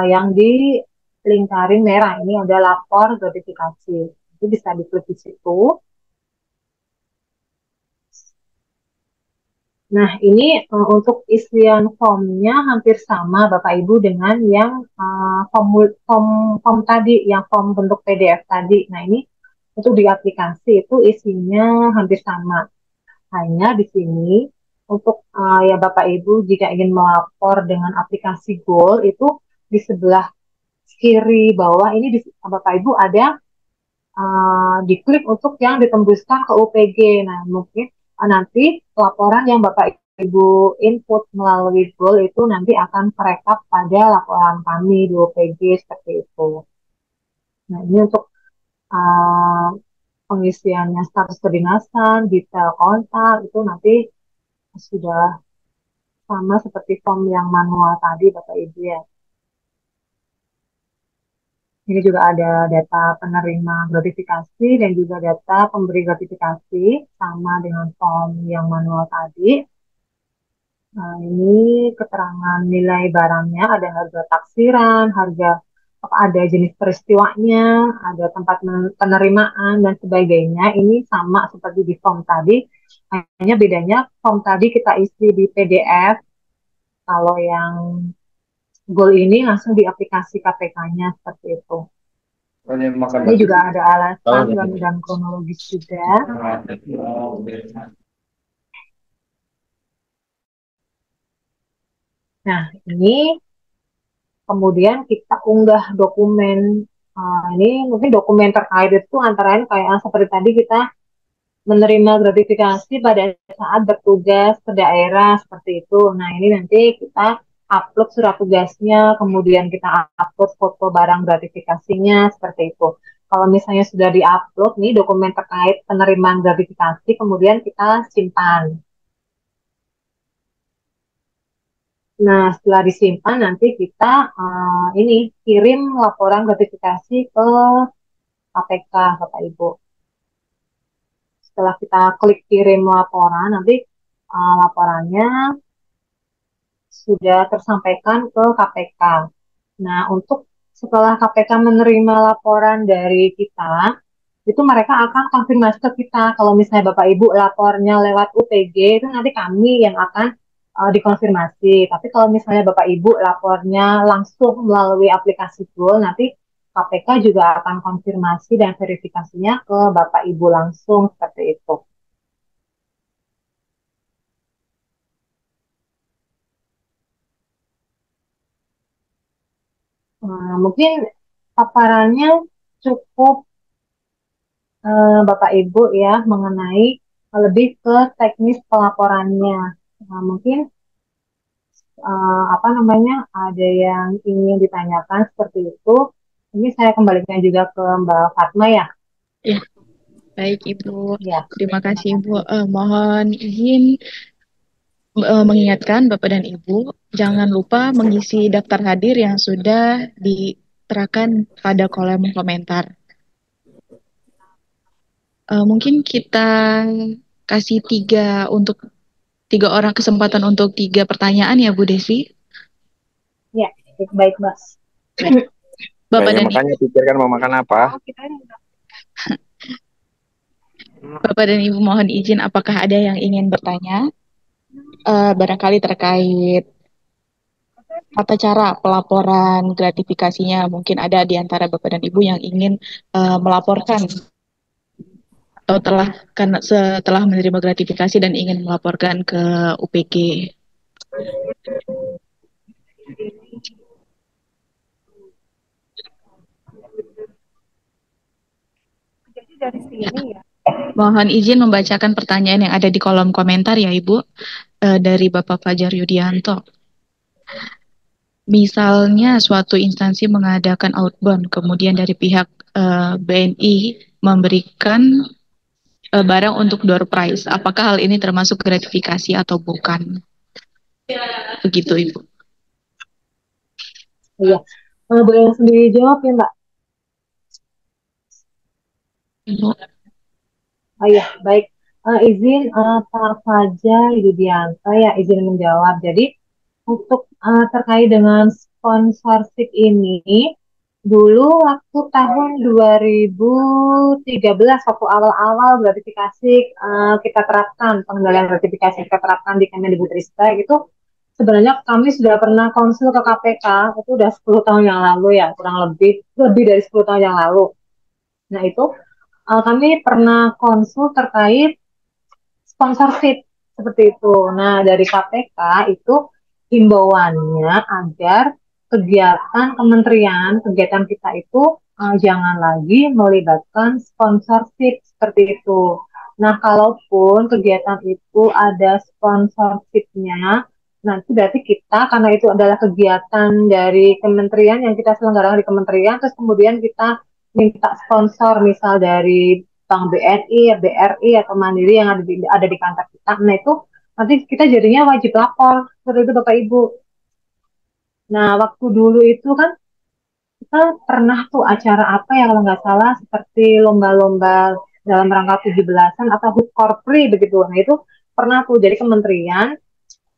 yang di lingkaran merah ini ada lapor gratifikasi. Itu bisa diklik di situ. Nah, ini untuk isian formnya hampir sama Bapak Ibu dengan yang form tadi, yang form bentuk PDF tadi. Nah, ini untuk di aplikasi itu isinya hampir sama. Hanya di sini untuk ya Bapak Ibu jika ingin melapor dengan aplikasi Goal itu di sebelah kiri bawah ini di Bapak Ibu ada diklik untuk yang ditembuskan ke UPG. Nah, mungkin nanti laporan yang Bapak Ibu input melalui Goal itu nanti akan merekap pada laporan kami di UPG seperti itu. Nah, ini untuk uh, pengisiannya status kedinasan, detail kontak itu nanti sudah sama seperti form yang manual tadi Bapak Ibu ya. Ini juga ada data penerima gratifikasi dan juga data pemberi gratifikasi sama dengan form yang manual tadi. Nah, ini keterangan nilai barangnya, ada harga taksiran, harga ada jenis peristiwanya, ada tempat penerimaan dan sebagainya. Ini sama seperti di form tadi, hanya bedanya form tadi kita isi di PDF, kalau yang Goal ini langsung di aplikasi KPK-nya seperti itu. Ini juga ada alasan dan kronologis juga. Nah, ini kemudian kita unggah dokumen. Ini mungkin dokumen terkait itu antara lain kayak seperti tadi kita menerima gratifikasi pada saat bertugas ke daerah seperti itu. Nah, ini nanti kita upload surat tugasnya, kemudian kita upload foto barang gratifikasinya seperti itu. Kalau misalnya sudah diupload nih dokumen terkait penerimaan gratifikasi, kemudian kita simpan. Nah, setelah disimpan nanti kita ini kirim laporan gratifikasi ke KPK, Bapak Ibu. Setelah kita klik kirim laporan, nanti laporannya sudah tersampaikan ke KPK. Nah, untuk setelah KPK menerima laporan dari kita, itu mereka akan konfirmasi ke kita. Kalau misalnya Bapak Ibu lapornya lewat UPG, itu nanti kami yang akan dikonfirmasi. Tapi kalau misalnya Bapak Ibu lapornya langsung melalui aplikasi Goal, nanti KPK juga akan konfirmasi dan verifikasinya ke Bapak Ibu langsung seperti itu. Mungkin paparannya cukup Bapak Ibu ya mengenai lebih ke teknis pelaporannya. Nah, mungkin apa namanya ada yang ingin ditanyakan seperti itu. Ini saya kembalikan juga ke Mbak Fatma ya. Ya, baik Ibu. Ya, Terima terima kasih Ibu. kasih. Mohon izin mengingatkan Bapak dan Ibu, jangan lupa mengisi daftar hadir yang sudah diterakan pada kolom komentar. Mungkin kita kasih tiga orang kesempatan untuk tiga pertanyaan ya Bu Desi. Ya, baik Mbak. Baik. Bapak Kayaknya dan makanya pikirkan mau makan apa. Bapak dan Ibu mohon izin apakah ada yang ingin bertanya? Barangkali terkait tata cara pelaporan gratifikasinya, mungkin ada di antara Bapak dan Ibu yang ingin melaporkan atau setelah menerima gratifikasi dan ingin melaporkan ke UPG. Jadi dari sini ya. Mohon izin membacakan pertanyaan yang ada di kolom komentar ya Ibu, dari Bapak Fajar Yudianto. Misalnya suatu instansi mengadakan outbound, kemudian dari pihak BNI memberikan barang untuk door prize. Apakah hal ini termasuk gratifikasi atau bukan? Begitu Ibu. Iya. Boleh sendiri jawab ya Mbak. Ibu. Oh iya, baik. Izin Pak Fajar Yudianto ya izin menjawab. Jadi untuk terkait dengan sponsorship ini, dulu waktu tahun 2013 waktu awal-awal gratifikasi kita terapkan, pengendalian gratifikasi kita terapkan di Kemendikbudristek itu sebenarnya kami sudah pernah konsul ke KPK, itu udah 10 tahun yang lalu ya, kurang lebih dari 10 tahun yang lalu. Nah itu kami pernah konsul terkait sponsorship seperti itu. Nah, dari KPK itu himbauannya agar kegiatan kementerian, kegiatan kita itu jangan lagi melibatkan sponsorship seperti itu. Nah, kalaupun kegiatan itu ada sponsorshipnya, nanti berarti kita, karena itu adalah kegiatan dari kementerian yang kita selenggarakan di kementerian, terus kemudian kita minta sponsor misal dari Bank BNI, BRI atau Mandiri yang ada di kantor kita. Nah itu nanti kita jadinya wajib lapor seperti itu Bapak Ibu. Nah waktu dulu itu kan kita pernah tuh acara apa ya kalau nggak salah seperti lomba-lomba dalam rangka 17-an atau HUT Korpri begitu. Nah itu pernah tuh jadi kementerian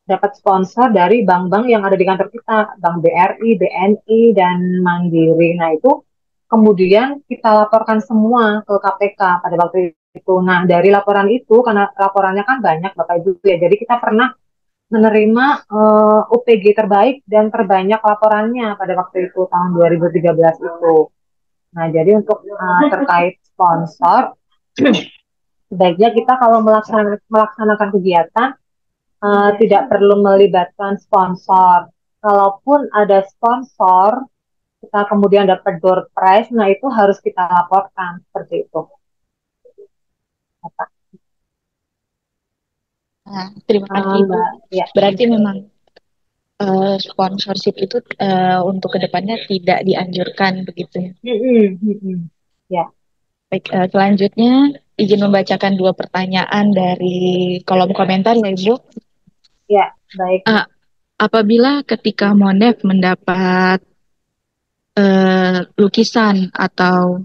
dapat sponsor dari bank-bank yang ada di kantor kita, Bank BRI, BNI, dan Mandiri. Nah itu kemudian kita laporkan semua ke KPK pada waktu itu. Nah dari laporan itu, karena laporannya kan banyak Bapak Ibu ya, jadi kita pernah menerima UPG terbaik dan terbanyak laporannya pada waktu itu tahun 2013 itu. Nah jadi untuk terkait sponsor, sebaiknya kita kalau melaksanakan kegiatan tidak perlu melibatkan sponsor. Kalaupun ada sponsor, kita kemudian dapat door prize, nah itu harus kita laporkan seperti itu. Nah, terima kasih Ibu. Mbak, ya. Berarti memang sponsorship itu untuk kedepannya tidak dianjurkan begitu. Ya. Baik, selanjutnya izin membacakan dua pertanyaan dari kolom komentar ya Ibu. Ya, baik. Apabila ketika Mondev mendapat lukisan atau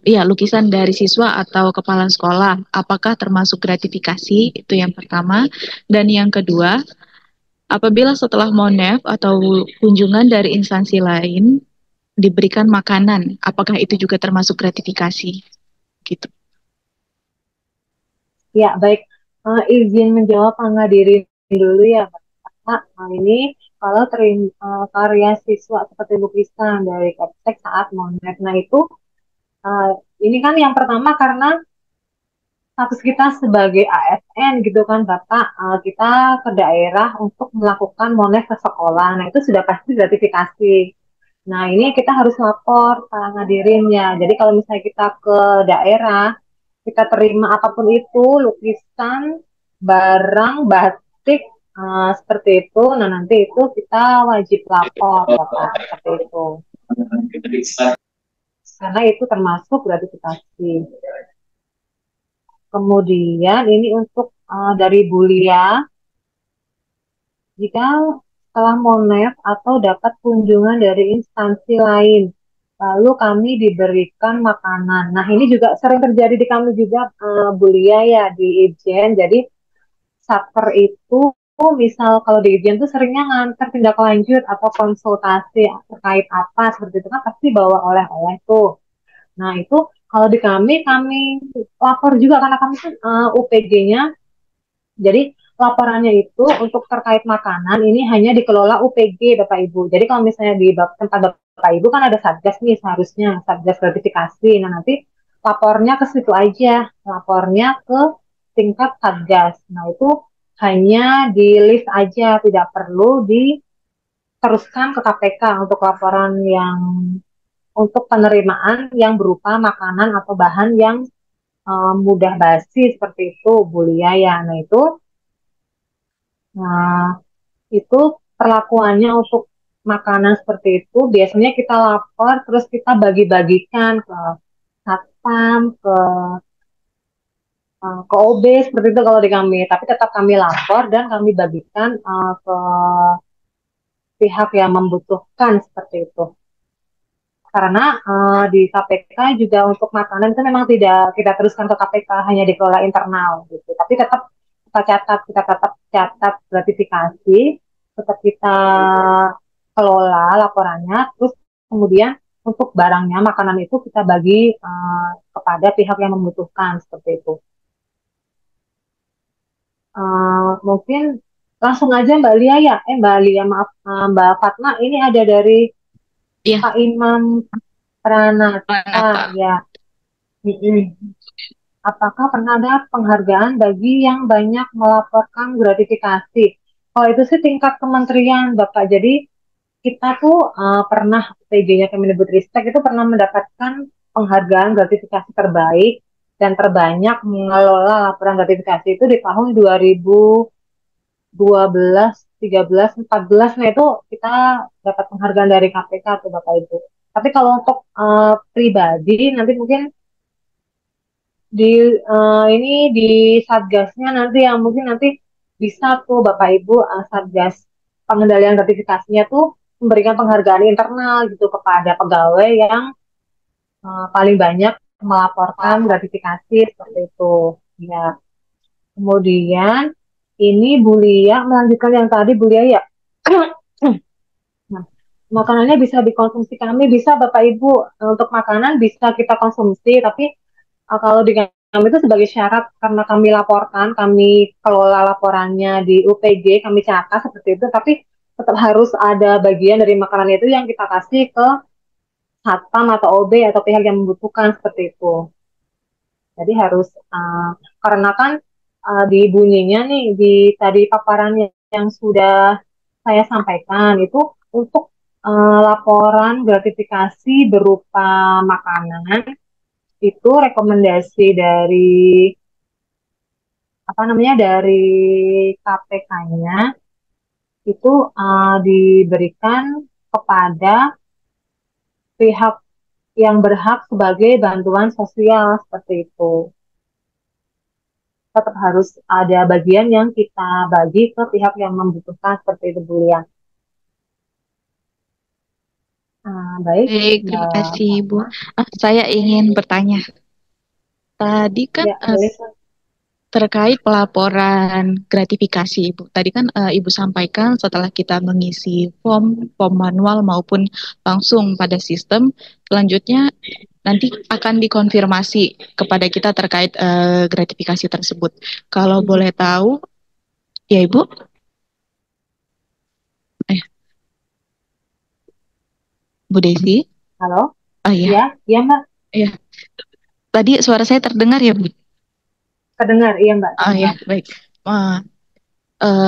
lukisan dari siswa atau kepala sekolah, apakah termasuk gratifikasi? Itu yang pertama. Dan yang kedua, apabila setelah Mondev atau kunjungan dari instansi lain diberikan makanan, apakah itu juga termasuk gratifikasi? Gitu. Ya, baik. Izin menjawab Diri dulu ya, Pak. Ini kalau karya siswa seperti lukisan dari Keptek saat Mondev, nah itu ini kan yang pertama karena status kita sebagai ASN gitu kan Bapak, kita ke daerah untuk melakukan Mondev ke sekolah. Nah itu sudah pasti gratifikasi. Nah, ini kita harus lapor ngadirinnya. Jadi kalau misalnya kita ke daerah, kita terima apapun itu, lukisan, barang, batik, seperti itu. Nah, nanti itu kita wajib lapor, Bapak, seperti itu. Karena itu termasuk gratifikasi. Kemudian ini untuk dari Bulia, jika setelah monet atau dapat kunjungan dari instansi lain, lalu kami diberikan makanan. Nah, ini juga sering terjadi di kami juga, Bulia ya, di Ijen. Jadi, satker itu, misal kalau di Ijen tuh seringnya ngantar tindak lanjut atau konsultasi terkait apa, seperti itu kan pasti bawa oleh-oleh tuh. Nah, itu kalau di kami lapor juga karena kami kan UPG-nya. Jadi laporannya itu untuk terkait makanan ini hanya dikelola UPG Bapak Ibu. Jadi kalau misalnya di tempat Bapak Ibu kan ada satgas nih seharusnya, satgas gratifikasi. Nah nanti lapornya ke situ aja, lapornya ke tingkat satgas. Nah itu hanya di list aja, tidak perlu diteruskan ke KPK untuk laporan yang untuk penerimaan yang berupa makanan atau bahan yang mudah basi seperti itu, Bulia ya. Nah, itu perlakuannya untuk makanan seperti itu biasanya kita lapor terus kita bagi-bagikan ke satpam, ke OB seperti itu kalau di kami. Tapi tetap kami lapor dan kami bagikan ke pihak yang membutuhkan seperti itu. Karena di KPK juga untuk makanan itu memang tidak kita teruskan ke KPK, hanya dikelola internal gitu. Tapi tetap kita tetap catat gratifikasi, tetap kita kelola laporannya, terus kemudian untuk barangnya, makanan itu kita bagi kepada pihak yang membutuhkan seperti itu. Mungkin langsung aja Mbak Lia ya, Mbak Lia maaf, Mbak Fatma, ini ada dari Iya, Pak Imam Pranata ya. Apakah pernah ada penghargaan bagi yang banyak melaporkan gratifikasi? Kalau itu sih tingkat kementerian, Bapak. Jadi kita tuh pernah PJ-nya Kemendikbudristek itu pernah mendapatkan penghargaan gratifikasi terbaik dan terbanyak mengelola laporan gratifikasi itu di tahun 2012, 13, 14. Nah itu kita dapat penghargaan dari KPK tuh Bapak Ibu. Tapi kalau untuk pribadi nanti mungkin di ini di satgasnya nanti yang mungkin nanti bisa tuh Bapak Ibu satgas pengendalian gratifikasinya tuh memberikan penghargaan internal gitu kepada pegawai yang paling banyak melaporkan gratifikasi seperti itu ya. Kemudian ini Bu Lia melanjutkan yang tadi Bu Lia ya. Nah, makanannya bisa dikonsumsi kami bisa Bapak Ibu. Untuk makanan bisa kita konsumsi tapi kalau di kami itu sebagai syarat karena kami laporkan, kami kelola laporannya di UPG, kami catat seperti itu, tapi tetap harus ada bagian dari makanan itu yang kita kasih ke satpam atau OB atau pihak yang membutuhkan seperti itu. Jadi harus karena kan di bunyinya nih di tadi paparannya yang sudah saya sampaikan itu untuk laporan gratifikasi berupa makanan itu rekomendasi dari apa namanya dari KPK-nya itu diberikan kepada pihak yang berhak sebagai bantuan sosial seperti itu. Tetap harus ada bagian yang kita bagi ke pihak yang membutuhkan seperti itu Bu Lia. Baik, baik, terima kasih Bu. Saya ingin bertanya. Tadi kan ya, boleh. terkait pelaporan gratifikasi Ibu. Tadi kan Ibu sampaikan setelah kita mengisi form manual maupun langsung pada sistem, selanjutnya nanti akan dikonfirmasi kepada kita terkait gratifikasi tersebut. Kalau boleh tahu, ya Ibu? Bu Desi? Halo? Oh iya. Ya, iya Mbak. Iya. Tadi suara saya terdengar ya Bu? Kedengar, iya Mbak. Oh iya, baik.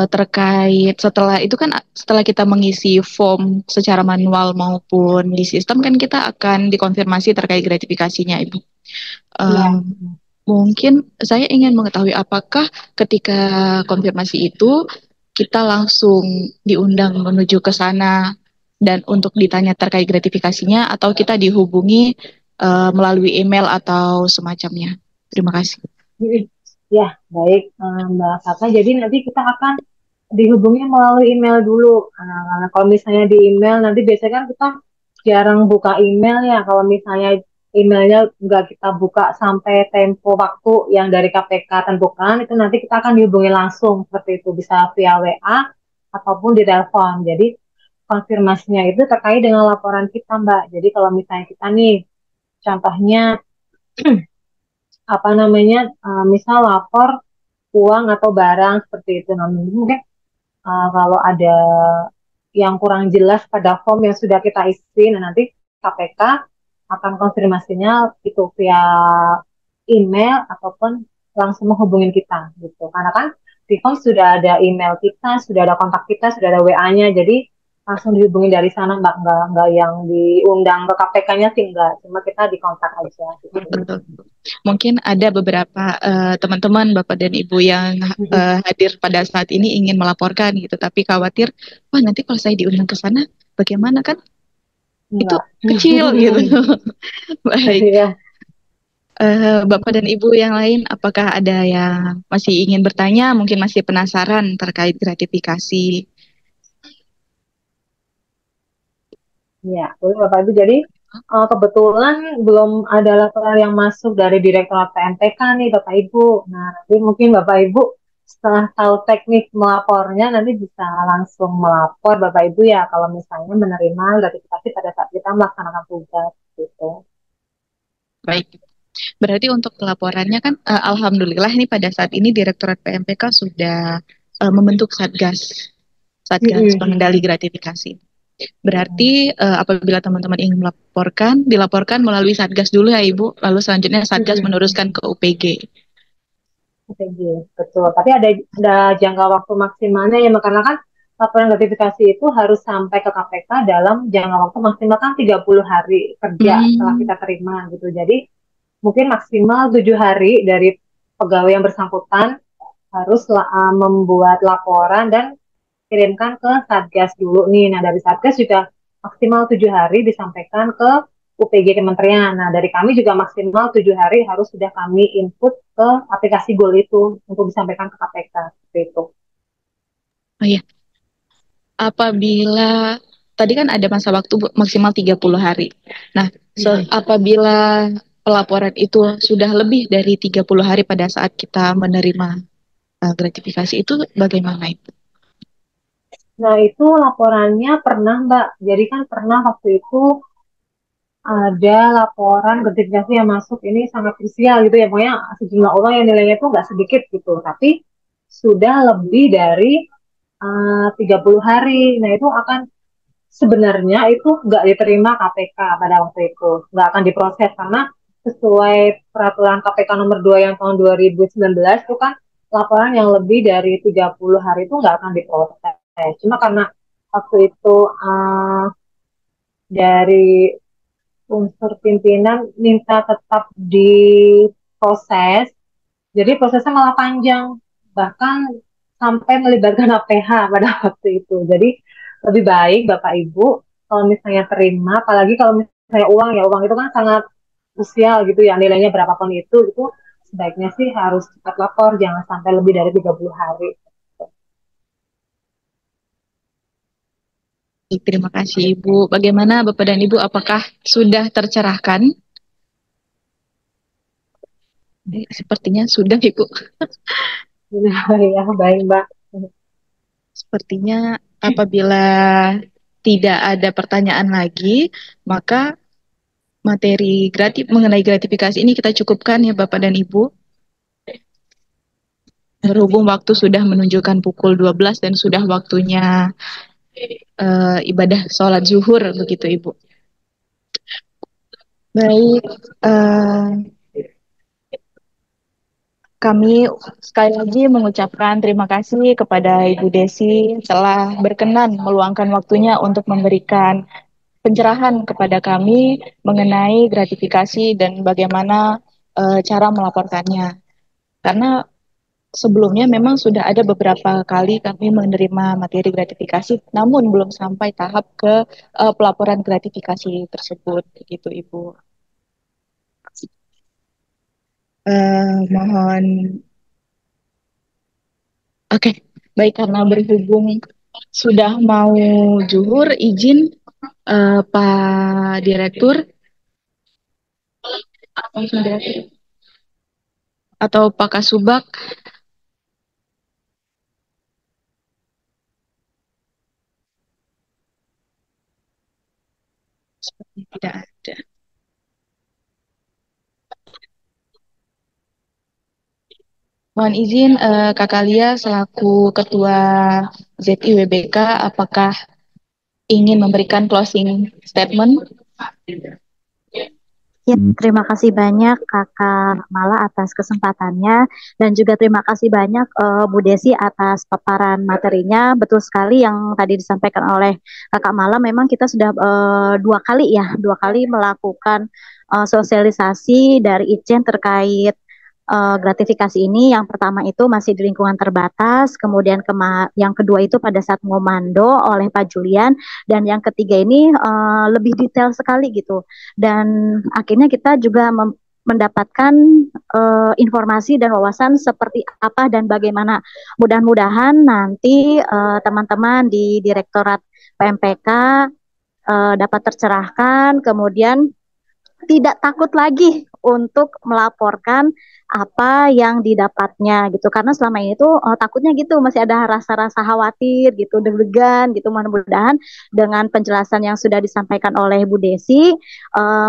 terkait setelah kita mengisi form secara manual maupun di sistem kan kita akan dikonfirmasi terkait gratifikasinya, Ibu. Iya. Um, Mungkin saya ingin mengetahui apakah ketika konfirmasi itu kita langsung diundang menuju ke sana dan untuk ditanya terkait gratifikasinya atau kita dihubungi melalui email atau semacamnya. Terima kasih. Ya, baik Mbak Kakak. Jadi nanti kita akan dihubungi melalui email dulu. Karena kalau misalnya di email nanti biasanya kan kita jarang buka email ya. Kalau misalnya emailnya nggak kita buka sampai tempo waktu yang dari KPK tentukan, itu nanti kita akan dihubungi langsung seperti itu bisa via WA ataupun di telepon. Jadi konfirmasinya itu terkait dengan laporan kita, Mbak. Jadi kalau misalnya kita nih, contohnya apa namanya, misal lapor uang atau barang seperti itu. Nah, mungkin kalau ada yang kurang jelas pada form yang sudah kita isi, nah nanti KPK akan konfirmasinya itu via email ataupun langsung menghubungin kita gitu. Karena kan di form sudah ada email kita, sudah ada kontak kita, sudah ada WA-nya, jadi langsung dihubungi dari sana, nggak yang diundang ke KPK-nya sih enggak, cuma kita dikontak aja gitu. Betul. Mungkin ada beberapa teman-teman Bapak dan Ibu yang hadir pada saat ini ingin melaporkan gitu, tapi khawatir, wah nanti kalau saya diundang ke sana, bagaimana kan? Itu Enggak. kecil gitu. Baik. Iya. Bapak dan Ibu yang lain, apakah ada yang masih ingin bertanya, mungkin masih penasaran terkait gratifikasi? Ya, boleh Bapak Ibu. Jadi kebetulan belum ada laporan yang masuk dari Direktorat PMPK nih Bapak Ibu. Nah, nanti mungkin Bapak Ibu setelah tahu teknik melapornya nanti bisa langsung melapor Bapak Ibu ya kalau misalnya menerima gratifikasi pada saat kita melaksanakan tugas gitu. Baik. Berarti untuk pelaporannya kan, alhamdulillah nih pada saat ini Direktorat PMPK sudah membentuk Satgas pengendali gratifikasi. Berarti apabila teman-teman ingin melaporkan, dilaporkan melalui Satgas dulu ya Ibu, lalu selanjutnya Satgas meneruskan ke UPG. OPG, betul. Tapi ada jangka waktu maksimalnya ya, karena kan laporan gratifikasi itu harus sampai ke KPK dalam jangka waktu maksimal kan 30 hari kerja setelah kita terima gitu. Jadi mungkin maksimal 7 hari dari pegawai yang bersangkutan harus membuat laporan dan kirimkan ke Satgas dulu nih. Nah, dari Satgas juga maksimal 7 hari disampaikan ke UPG Kementerian. Nah, dari kami juga maksimal 7 hari harus sudah kami input ke aplikasi Goal itu untuk disampaikan ke KPK. Seperti itu. Oh iya, apabila tadi kan ada masa waktu maksimal 30 hari. Nah, apabila pelaporan itu sudah lebih dari 30 hari pada saat kita menerima gratifikasi itu bagaimana itu? Nah, itu laporannya pernah, Mbak. Jadi kan pernah waktu itu ada laporan gratifikasi yang masuk ini sangat krusial gitu ya. Pokoknya sejumlah orang yang nilainya itu nggak sedikit gitu. Tapi sudah lebih dari 30 hari. Nah, itu akan sebenarnya itu nggak diterima KPK pada waktu itu. Nggak akan diproses karena sesuai peraturan KPK nomor 2 yang tahun 2019 itu kan laporan yang lebih dari 30 hari itu nggak akan diproses. Cuma karena waktu itu dari unsur pimpinan minta tetap diproses, jadi prosesnya malah panjang, bahkan sampai melibatkan APH pada waktu itu. Jadi lebih baik Bapak Ibu kalau misalnya terima, apalagi kalau misalnya uang ya, uang itu kan sangat krusial gitu ya, nilainya berapapun itu sebaiknya sih harus cepat lapor, jangan sampai lebih dari 30 hari. Terima kasih Ibu. Bagaimana Bapak dan Ibu, apakah sudah tercerahkan? Sepertinya sudah Ibu. Ya, baik Mbak. Sepertinya apabila tidak ada pertanyaan lagi, maka materi mengenai gratifikasi ini kita cukupkan ya Bapak dan Ibu. Berhubung waktu sudah menunjukkan pukul 12 dan sudah waktunya ibadah sholat zuhur begitu Ibu. Baik, Kami sekali lagi mengucapkan terima kasih kepada Ibu Desi telah berkenan meluangkan waktunya untuk memberikan pencerahan kepada kami mengenai gratifikasi dan bagaimana cara melaporkannya. Karena sebelumnya memang sudah ada beberapa kali kami menerima materi gratifikasi, namun belum sampai tahap ke pelaporan gratifikasi tersebut, begitu Ibu. Mohon, oke, baik karena berhubung sudah mau zuhur, izin Pak Direktur, langsung Direktur atau Pak Kasubag, seperti tidak ada. Mohon izin Kakak Lia selaku Ketua ZIWBK, apakah ingin memberikan closing statement? Ya, terima kasih banyak Kakak Mala atas kesempatannya dan juga terima kasih banyak Bu Desi atas paparan materinya. Betul sekali yang tadi disampaikan oleh Kakak Mala, memang kita sudah dua kali melakukan sosialisasi dari Itjen terkait gratifikasi ini. Yang pertama itu masih di lingkungan terbatas, kemudian yang kedua itu pada saat ngomando oleh Pak Julian, dan yang ketiga ini lebih detail sekali gitu. Dan akhirnya kita juga mendapatkan informasi dan wawasan seperti apa dan bagaimana. Mudah-mudahan nanti teman-teman di Direktorat PMPK dapat tercerahkan, kemudian tidak takut lagi untuk melaporkan apa yang didapatnya gitu, karena selama ini tuh takutnya gitu, masih ada rasa-rasa khawatir gitu, deg-degan gitu. Mudah-mudahan dengan penjelasan yang sudah disampaikan oleh Bu Desi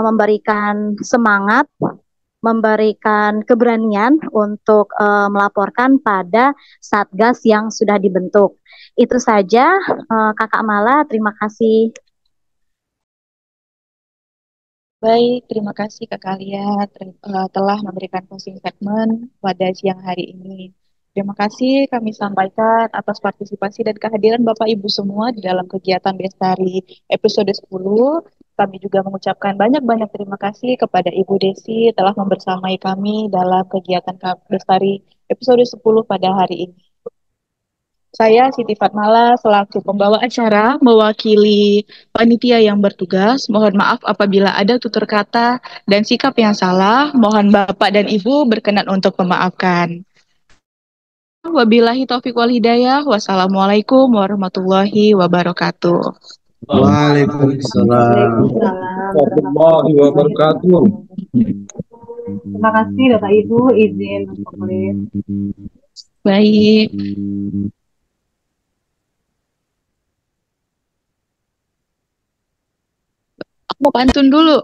memberikan semangat, memberikan keberanian untuk melaporkan pada Satgas yang sudah dibentuk. Itu saja Kakak Mala, terima kasih. Baik, terima kasih Kakak Lia telah memberikan closing statement pada siang hari ini. Terima kasih kami sampaikan atas partisipasi dan kehadiran Bapak Ibu semua di dalam kegiatan Bestari episode 10. Kami juga mengucapkan banyak-banyak terima kasih kepada Ibu Desi telah membersamai kami dalam kegiatan Bestari episode 10 pada hari ini. Saya Siti Fatmala selaku pembawa acara mewakili panitia yang bertugas. Mohon maaf apabila ada tutur kata dan sikap yang salah. Mohon Bapak dan Ibu berkenan untuk memaafkan. Wabillahi taufiq wal hidayah. Wassalamualaikum warahmatullahi wabarakatuh. Waalaikumsalam. Waalaikumsalam warahmatullahi wabarakatuh. Terima kasih Bapak Ibu, izin untuk live. Baik. Aku mau pantun dulu.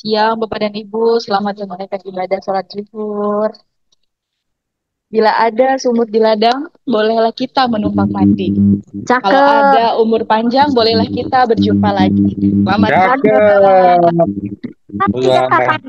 Siang Bapak dan Ibu, selamat menunaikan ibadah sholat zuhur. Bila ada sumur di ladang, bolehlah kita menumpang mandi. Cakep. Kalau ada umur panjang, bolehlah kita berjumpa lagi. Selamat Cakep. Kakak.